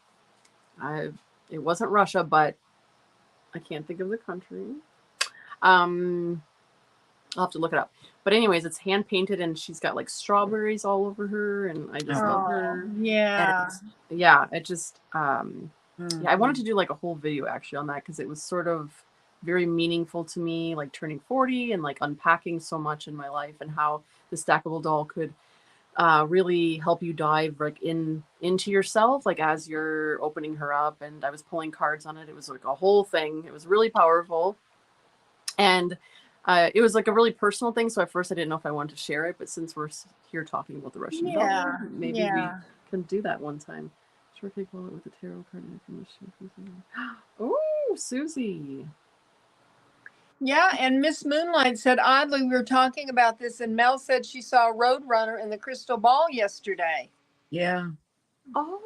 it wasn't Russia, but I can't think of the country. I'll have to look it up. But anyways, it's hand painted and she's got like strawberries all over her, and I just love her. yeah. And yeah, it just yeah, I wanted to do like a whole video actually on that because it was sort of very meaningful to me, like turning 40 and like unpacking so much in my life and how the stackable doll could really help you dive like into yourself, like as you're opening her up. And I was pulling cards on it. It was like a whole thing. It was really powerful. And it was like a really personal thing. So at first I didn't know if I wanted to share it, but since we're here talking about the Russian doll, maybe we can do that one time. Shortcake wallet with the tarot card. Oh, Susie. Yeah, and Miss Moonlight said, oddly, we were talking about this, and Mel said she saw a Roadrunner in the crystal ball yesterday. Yeah. Oh.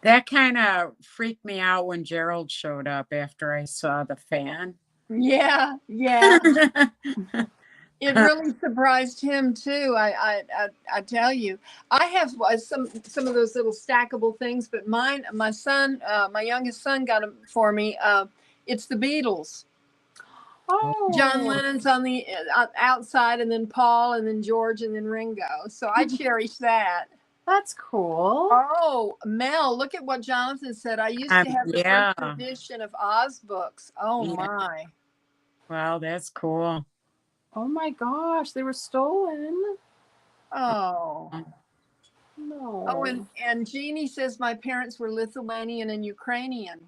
That kind of freaked me out when Gerald showed up after I saw the fan. Yeah, yeah. It really surprised him too. I tell you, I have some of those little stackable things, but my son, my youngest son, got them for me. It's the Beatles. Oh. John Lennon's on the outside, and then Paul, and then George, and then Ringo. So I cherish that. That's cool. Oh, Mel, look at what Jonathan said. I used to have the Yeah. first edition of Oz books. Oh Yeah. my. Wow, that's cool. Oh my gosh, they were stolen. Oh. No. Oh, and Jeannie says my parents were Lithuanian and Ukrainian.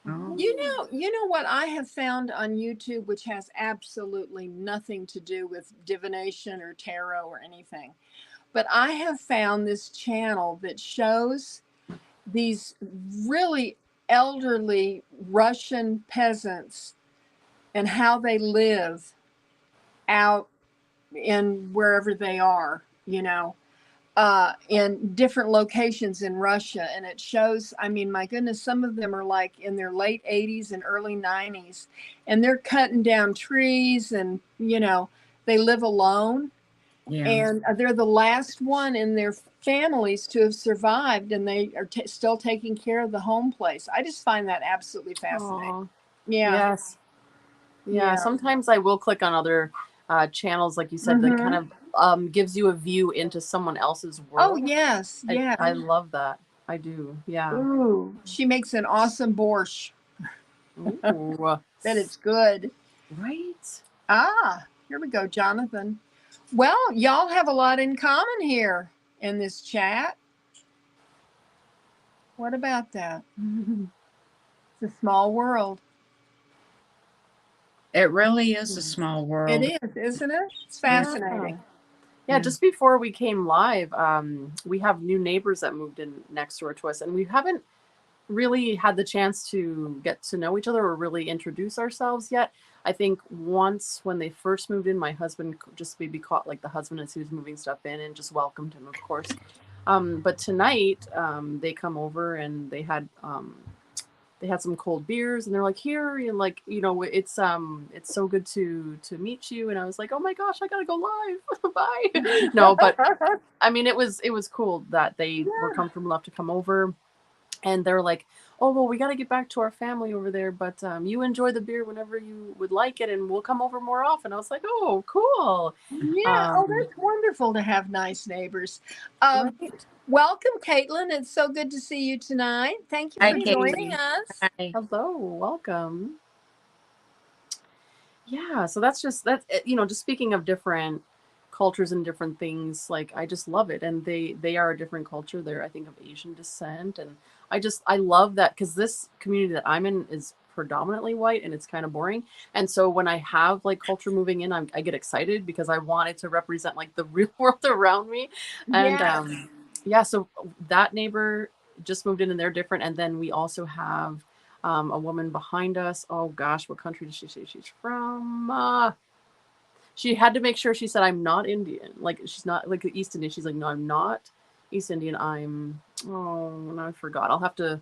Oh. You know what I have found on YouTube, which has absolutely nothing to do with divination or tarot or anything. But I have found this channel that shows these really elderly Russian peasants and how they live out in wherever they are, in different locations in Russia. And it shows, I mean, my goodness, some of them are like in their late 80s and early 90s, and they're cutting down trees and, they live alone. Yeah. And they're the last one in their families to have survived, and they are still taking care of the home place. I just find that absolutely fascinating. Aw. Yeah. Yes. Yeah, sometimes I will click on other channels, like you said, that kind of gives you a view into someone else's Oh, world. yes. Yeah. I love that. I do. Yeah. Ooh, she makes an awesome borscht. Ooh. Bet it's good. Right. Ah, here we go, Jonathan. Well, y'all have a lot in common here in this chat. What about that? It's a small world. It really is a small world. It is, isn't it? It's fascinating. Yeah, just before we came live, we have new neighbors that moved in next door to us, and we haven't really had the chance to get to know each other or really introduce ourselves yet. I think once when they first moved in, my husband just maybe caught like the husband as he was moving stuff in and just welcomed him, of course. But tonight they come over and they had some cold beers and they're like, here, and like, it's so good to meet you. And I was like, oh my gosh, I gotta go live. Bye. No, but I mean, it was cool that they were comfortable enough to come over. And they're like, oh, well, we got to get back to our family over there, but you enjoy the beer whenever you would like it, and we'll come over more often. I was like, oh, cool. Yeah. Oh, that's wonderful to have nice neighbors. Right. Welcome, Caitlin. It's so good to see you tonight. Thank you Hi, for Katie. joining us. Hi. Hello, welcome. Yeah, so that's just just speaking of different cultures and different things, like I just love it, and they are a different culture. They're, I think, of Asian descent, and I love that because this community that I'm in is predominantly white and it's kind of boring. And so when I have like culture moving in, I get excited because I want it to represent like the real world around me. And yeah, so that neighbor just moved in and they're different. And then we also have a woman behind us. Oh gosh, what country did she say she's from? She had to make sure she said, I'm not Indian. Like, she's not like East Indian. She's like, no, I'm not East Indian. No, I forgot. I'll have to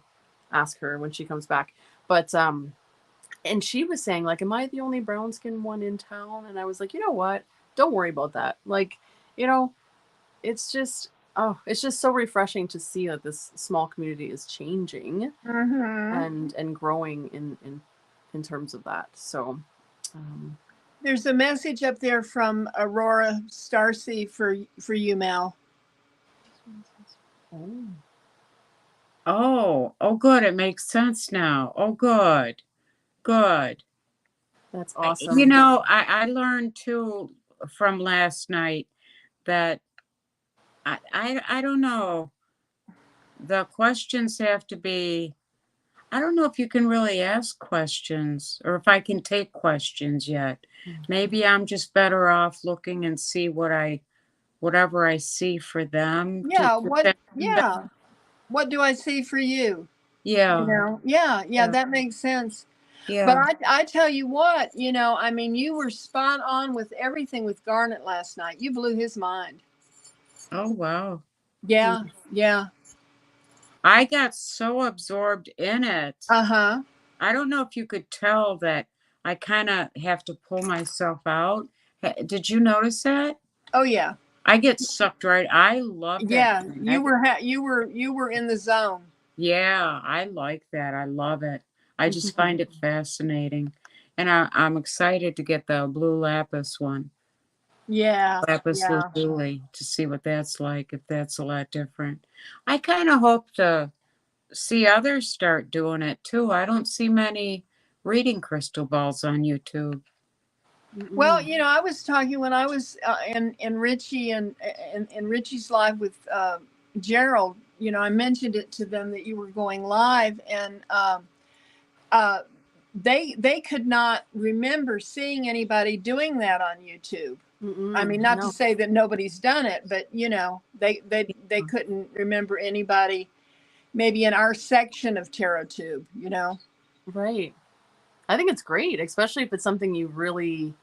ask her when she comes back. But, and she was saying, like, am I the only brown skinned one in town? And I was like, you know what? Don't worry about that. Like, it's just, it's just so refreshing to see that this small community is changing and growing in terms of that. So, there's a message up there from Aurora Starcy for you, Mel. Oh, good. It makes sense now. Oh, good. That's awesome. I learned too from last night that I don't know. The questions have to be, I don't know if you can really ask questions or if I can take questions yet. Maybe I'm just better off looking and see whatever I see for them. Yeah. What do I see for you? Yeah. Yeah, that makes sense. Yeah. But I tell you what, I mean, you were spot on with everything with Garnet last night. You blew his mind. Oh, wow. Yeah. I got so absorbed in it. Uh-huh. I don't know if you could tell that I kind of have to pull myself out. Did you notice that? Oh, yeah. I get sucked right. I love that. Yeah, you were in the zone. Yeah, I like that. I love it. I just find it fascinating. And I'm excited to get the blue lapis one. Yeah. Lapis lazuli, to see what that's like, if that's a lot different. I kind of hope to see others start doing it too. I don't see many reading crystal balls on YouTube. Well, I was talking when I was in Richie and in Richie's live with Gerald. I mentioned it to them that you were going live, and they could not remember seeing anybody doing that on YouTube. I mean, not to say that nobody's done it, but they couldn't remember anybody, maybe in our section of TarotTube. Right. I think it's great, especially if it's something you really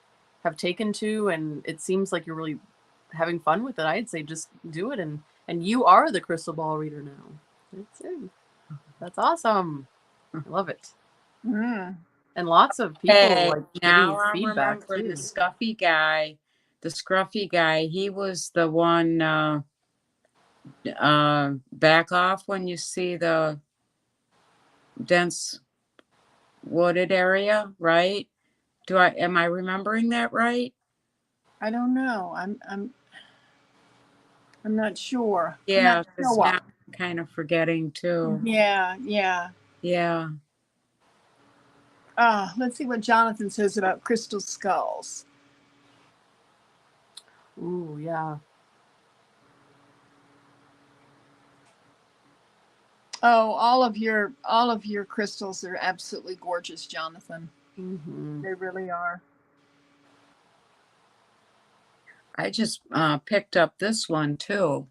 have taken to, and it seems like you're really having fun with it. I'd say just do it, and you are the crystal ball reader now. That's it. That's awesome. I love it. And lots of people like giving you feedback too. The scruffy guy. He was the one. Back off when you see the dense wooded area, right? Am I remembering that right? I don't know. I'm not sure. I'm Yeah, not because sure. now I'm kind of forgetting too. Yeah. Yeah. Let's see what Jonathan says about crystal skulls. Ooh, yeah. Oh, all of your crystals are absolutely gorgeous, Jonathan. Mm-hmm. They really are. I just picked up this one too.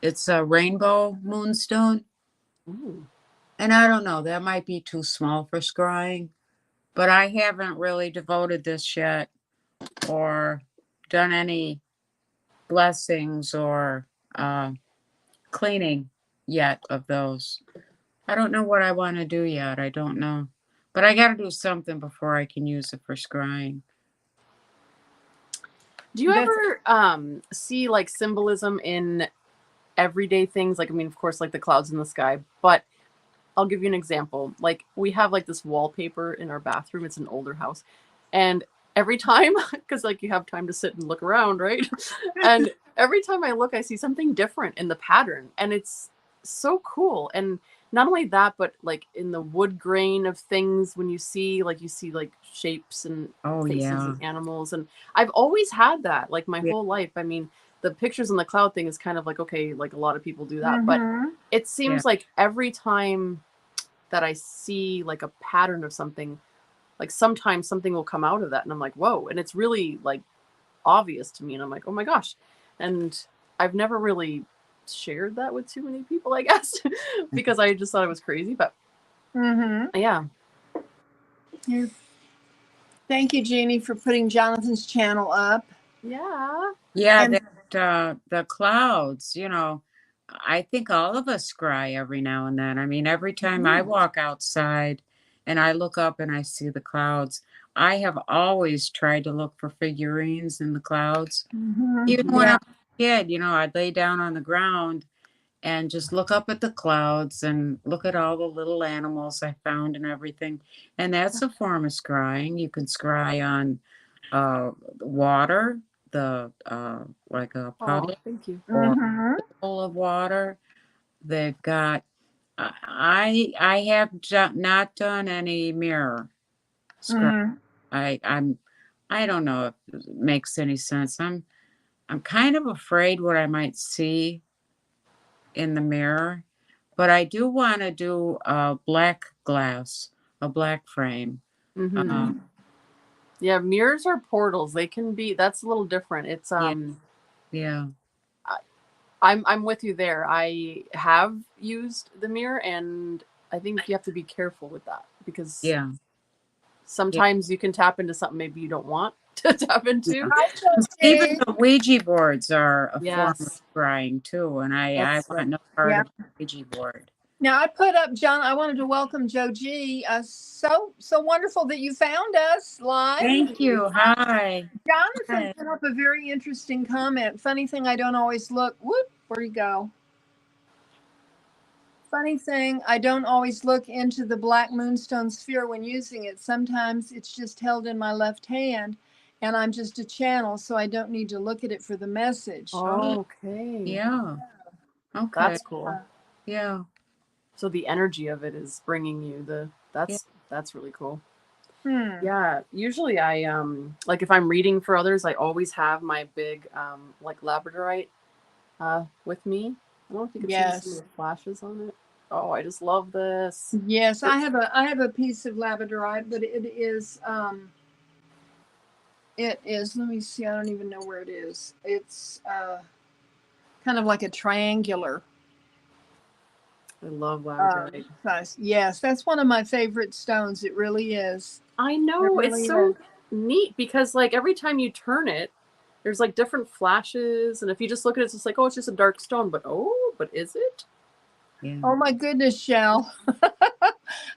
It's a rainbow moonstone. Ooh. And I don't know, that might be too small for scrying, but I haven't really devoted this yet or done any blessings or cleaning yet of those. I don't know what I want to do yet. I don't know. But I got to do something before I can use it for scrying. Do you That's- ever see like symbolism in everyday things? Like, I mean, of course, like the clouds in the sky, but I'll give you an example. Like, we have like this wallpaper in our bathroom. It's an older house. And every time, because like you have time to sit and look around, right? And every time I look, I see something different in the pattern. And it's so cool. And not only that, but like in the wood grain of things, when you see like shapes and Oh, faces yeah. and animals. And I've always had that like my Yeah. whole life. I mean, the pictures on the cloud thing is kind of like, okay, like a lot of people do that. But Mhm. it seems like every time that I see like a pattern of something, like sometimes something will come out of that and I'm like, whoa. And it's really like obvious to me. And I'm like, oh my gosh. And I've never really shared that with too many people, I guess, because I just thought it was crazy. But Mhm. yeah. Yeah. Thank you, Jeannie, for putting Jonathan's channel up. Yeah. Yeah, And the clouds, I think all of us cry every now and then. I mean, every time I walk outside and I look up and I see the clouds, I have always tried to look for figurines in the clouds. Even when I yeah. was a kid, I'd lay down on the ground and just look up at the clouds and look at all the little animals I found and everything. And that's a form of scrying. You can scry on water, the like a Oh, puddle thank you. or Mhm. full of water. They've got. I have not done any mirror scry. Mhm. I don't know if it makes any sense. I'm kind of afraid what I might see in the mirror, but I do want to do a black glass, a black frame. Mm-hmm. Yeah, mirrors are portals. They can be, that's a little different. It's Yeah, yeah, I'm with you there. I have used the mirror and I think you have to be careful with that because yeah, yeah, sometimes you can tap into something maybe you don't want to tap yeah. into. Hi, 'Cause even Sophie. the Ouija boards are a form of Yes, scrying too, and I that's want right. no part Yeah. of the Ouija board. Now I put up John. I wanted to welcome Joe G. So wonderful that you found us live. Thank you. Hi. Jonathan Hi. put up a very interesting comment. Funny thing, I don't always look. Whoop, where'd he go? Funny thing, I don't always look into the black moonstone sphere when using it. Sometimes it's just held in my left hand, and I'm just a channel, so I don't need to look at it for the message. Okay, Yeah. Okay. that's cool. Yeah. So the energy of it is bringing you the Yeah. that's really cool. Hmm. Yeah, usually I like if I'm reading for others, I always have my big like labradorite with me. I don't know if you can see some of Yes. the flashes on it. Oh, I just love this. Yes, I have a piece of labradorite, but it is, let me see, I don't even know where it is. It's kind of like a triangular I love labradorite. size. Yes, that's one of my favorite stones. It really is. I It know, it's really so is. neat because like every time you turn it, there's like different flashes, and if you just look at it, it's just like, oh, it's just a dark stone, but is it? Yeah. Oh my goodness, Shell.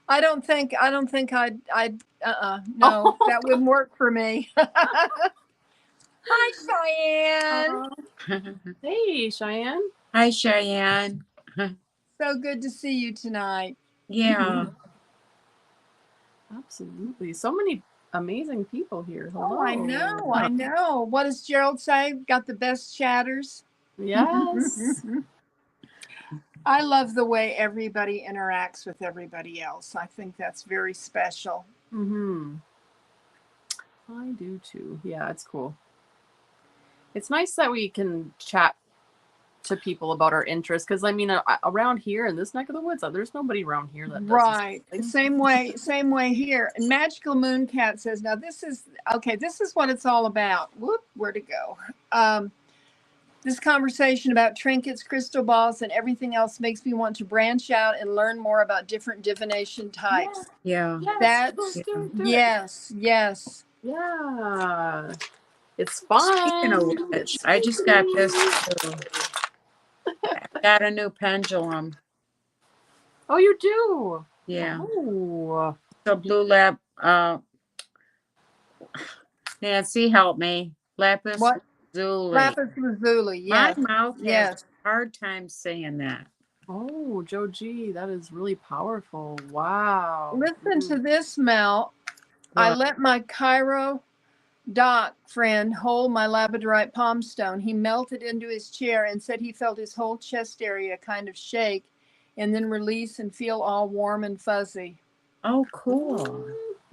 I don't think no, that wouldn't work for me. Hi, Cheyenne. Hey, Cheyenne. Hi, Cheyenne. So good to see you tonight. Yeah. Absolutely. So many amazing people here. Hello. Oh, I know. What does Gerald say? Got the best chatters? Yes. I love the way everybody interacts with everybody else. I think that's very special. Mm-hmm. I do too. Yeah, it's cool. It's nice that we can chat to people about our interests, because I mean, around here in this neck of the woods, there's nobody around here that does Right. this Same way here. And Magical Moon Cat says, now this is what it's all about. Whoop, where'd it go? This conversation about trinkets, crystal balls, and everything else makes me want to branch out and learn more about different divination types. Yeah. Yes, That's do it. yes. Yeah. It's fun. Speaking of which, I just got this too. I got a new pendulum. Oh, you do? Yeah. Oh. So blue lap. Nancy, help me. Lapis What? lazuli. Lapis lazuli. My Yes. mouth has Yes. a hard time saying that. Oh, Joe G, that is really powerful. Wow. Listen to this, Mel. I What? let my Cairo doc friend hold my labradorite palm stone. He melted into his chair and said he felt his whole chest area kind of shake and then release and feel all warm and fuzzy. Oh, cool.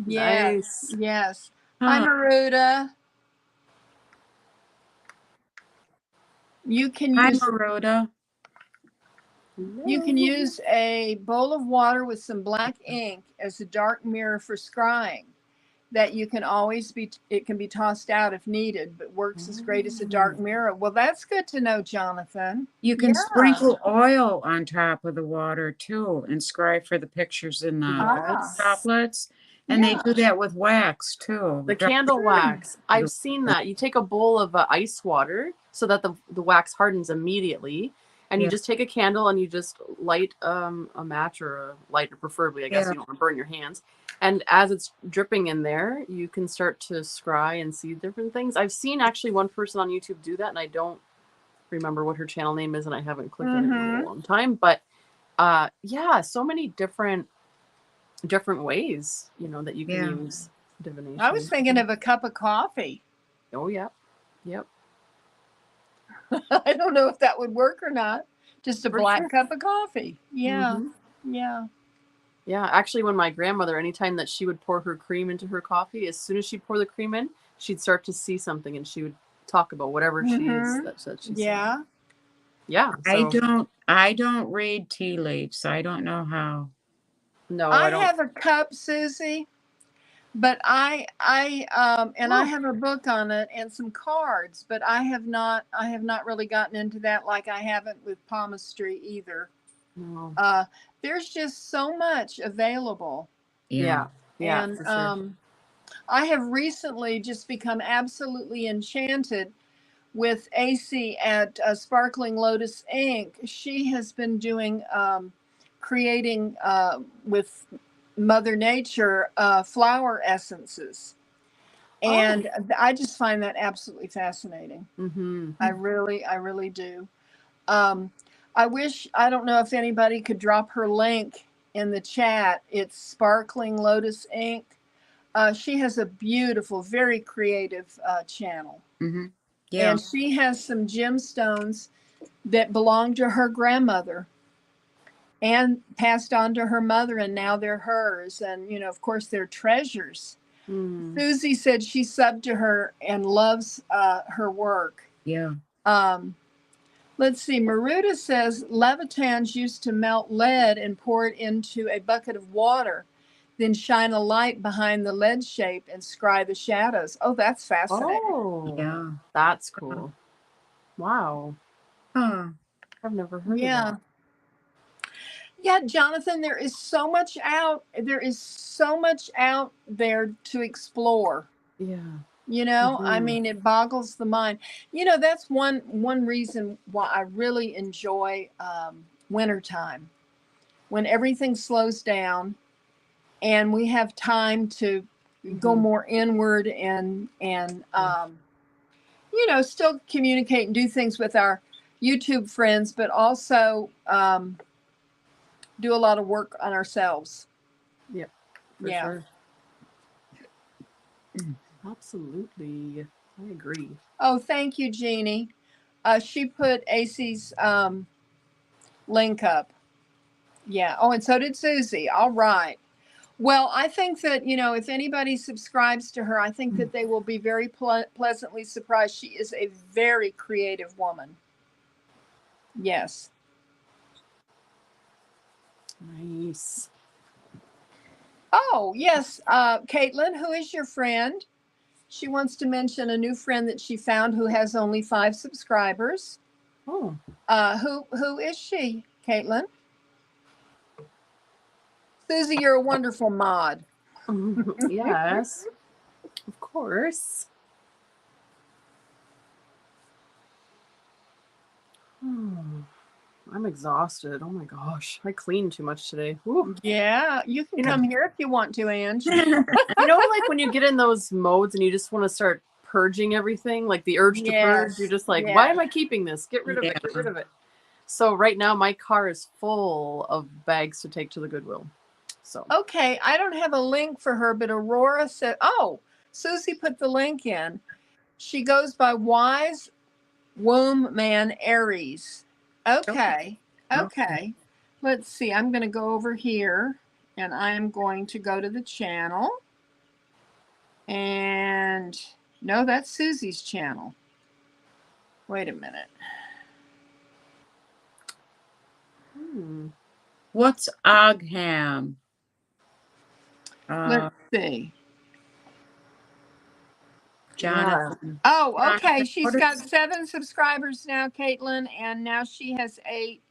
Yes. Nice. Yes. Hi, Huh. Maruda. You can Hi, use Maruda. a bowl of water with some black ink as a dark mirror for scrying. That you can always it can be tossed out if needed, but works as great as a dark mirror. Well, that's good to know, Jonathan. You can Yeah. sprinkle oil on top of the water too and scry for the pictures in the Yes. droplets. And they do that with wax too. The candle wax. I've seen that. You take a bowl of ice water so that the wax hardens immediately. And you just take a candle and you just light a match or a lighter, preferably. I guess you don't want to burn your hands. And as it's dripping in there, you can start to scry and see different things. I've seen actually one person on YouTube do that, and I don't remember what her channel name is, and I haven't clicked on it in a long time. But yeah, so many different ways, that you can use divination. I was thinking of a cup of coffee. Oh, yeah. Yep. I don't know if that would work or not. Just a black cup of coffee. Yeah. Yeah. Yeah. Actually, when my grandmother, anytime that she would pour her cream into her coffee, as soon as she'd pour the cream in, she'd start to see something and she would talk about whatever she is that she Yeah. Yeah. So. I don't read tea leaves. I don't know how. No, I I don't. have a cup, Susie, but I have a book on it and some cards, but I have not really gotten into that like I haven't with palmistry either. No. There's just so much available. Yeah. And for sure. I have recently just become absolutely enchanted with AC at Sparkling Lotus Ink. She has been doing creating with Mother Nature flower essences. And I just find that absolutely fascinating. I really do. I don't know if anybody could drop her link in the chat. It's Sparkling Lotus Ink. She has a beautiful, very creative channel. Yeah. And she has some gemstones that belonged to her grandmother and passed on to her mother, and now they're hers. And, of course, they're treasures. Susie said she subbed to her and loves her work. Yeah. Let's see. Maruda says Levitans used to melt lead and pour it into a bucket of water, then shine a light behind the lead shape and scry the shadows. Oh, that's fascinating. Oh, yeah. That's cool. Wow. Huh. I've never heard of that. Yeah, Jonathan, there is so much out there to explore. Yeah. I mean, it boggles the mind. That's one reason why I really enjoy wintertime, when everything slows down and we have time to go more inward and still communicate and do things with our YouTube friends, but also do a lot of work on ourselves. Yep. For sure. Absolutely. I agree. Oh, thank you, Jeannie. She put AC's link up. Yeah. Oh, and so did Susie. All right. Well, I think that, if anybody subscribes to her, I think that they will be very pleasantly surprised. She is a very creative woman. Yes. Nice. Oh, yes. Caitlin, who is your friend? She wants to mention a new friend that she found who has only 5 subscribers. Oh. Who is she, Caitlin? Susie, you're a wonderful mod. Yes. Of course. I'm exhausted. Oh my gosh. I cleaned too much today. Woo. Yeah, you can come here if you want to, Ange. Like when you get in those modes and you just want to start purging everything, like the urge to purge, you're just like, why am I keeping this? Get rid of it. Get rid of it. So right now my car is full of bags to take to the Goodwill. So Okay, I don't have a link for her, but Aurora said, Susie put the link in. She goes by Wise Womb Man Aries. Okay. Let's see. I'm going to go over here and I'm going to go to the channel. And no, that's Susie's channel. Wait a minute. What's Ogham? Let's see. Jonathan. Oh, okay. She's What got is- 7 subscribers now, Caitlin, and now she has 8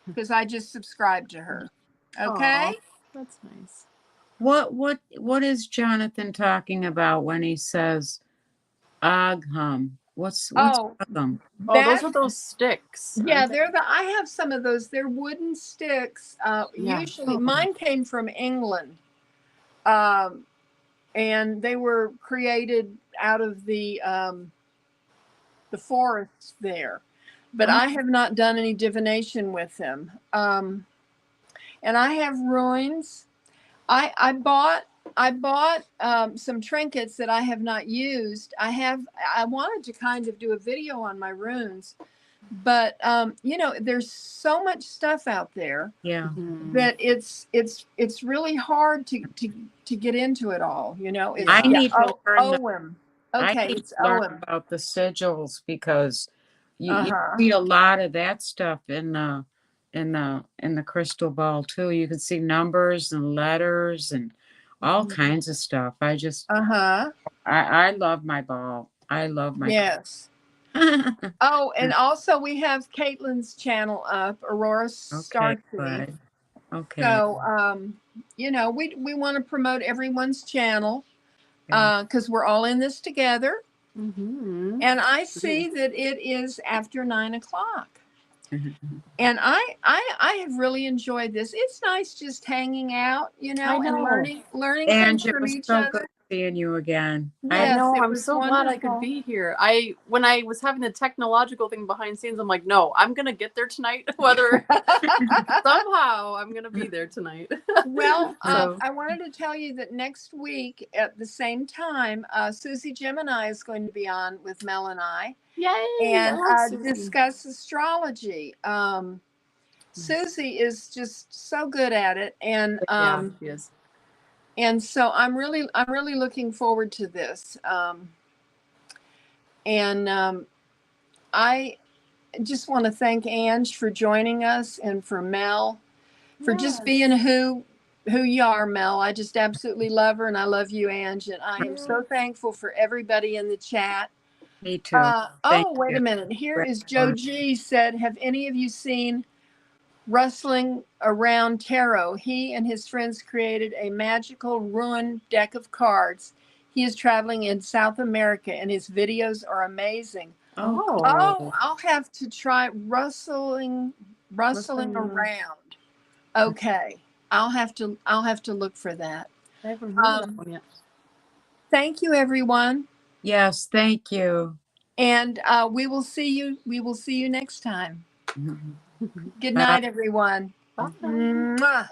because I just subscribed to her. Okay. Aw, that's nice. What is Jonathan talking about when he says Ogham? What's Ogham? Oh, those are those sticks. Yeah, I have some of those. They're wooden sticks. Usually mine came from England. And they were created out of the forests there. But I have not done any divination with them. And I have ruins. I bought some trinkets that I have not used. I wanted to kind of do a video on my runes, but there's so much stuff out there that it's really hard to get into it all. I need to learn Owen. Okay, it's Owen about the sigils because you see a lot of that stuff in the crystal ball too. You can see numbers and letters and all kinds of stuff. I just I love my ball. I love my yes. Oh, and also we have Caitlin's channel up, Aurora Starkey. Okay. So we want to promote everyone's channel because we're all in this together. And I see that it is after 9 o'clock. And I have really enjoyed this. It's nice just hanging out, and learning And things from each so other. good seeing you again. I know. I'm so glad I could be here. When I was having the technological thing behind scenes, I'm like, no, I'm gonna get there tonight. Whether somehow I'm gonna be there tonight. Well, I wanted to tell you that next week at the same time, Susie Gemini is going to be on with Mel and I. Yay! And discuss astrology. Susie is just so good at it, and she is. And so I'm really looking forward to this. I just want to thank Ange for joining us, and for Mel for just being who you are, Mel. I just absolutely love her, and I love you, Ange, and I am so thankful for everybody in the chat. Me too. Wait a minute. Here is Joe G said, have any of you seen Rustling Around Tarot? He and his friends created a magical rune deck of cards. He is traveling in South America and his videos are amazing. I'll have to try rustling around. Okay. I'll have to look for that. I haven't heard that one yet. Thank you, everyone. Yes, thank you. And we will see you next time. Good night, everyone. Bye. Mwah.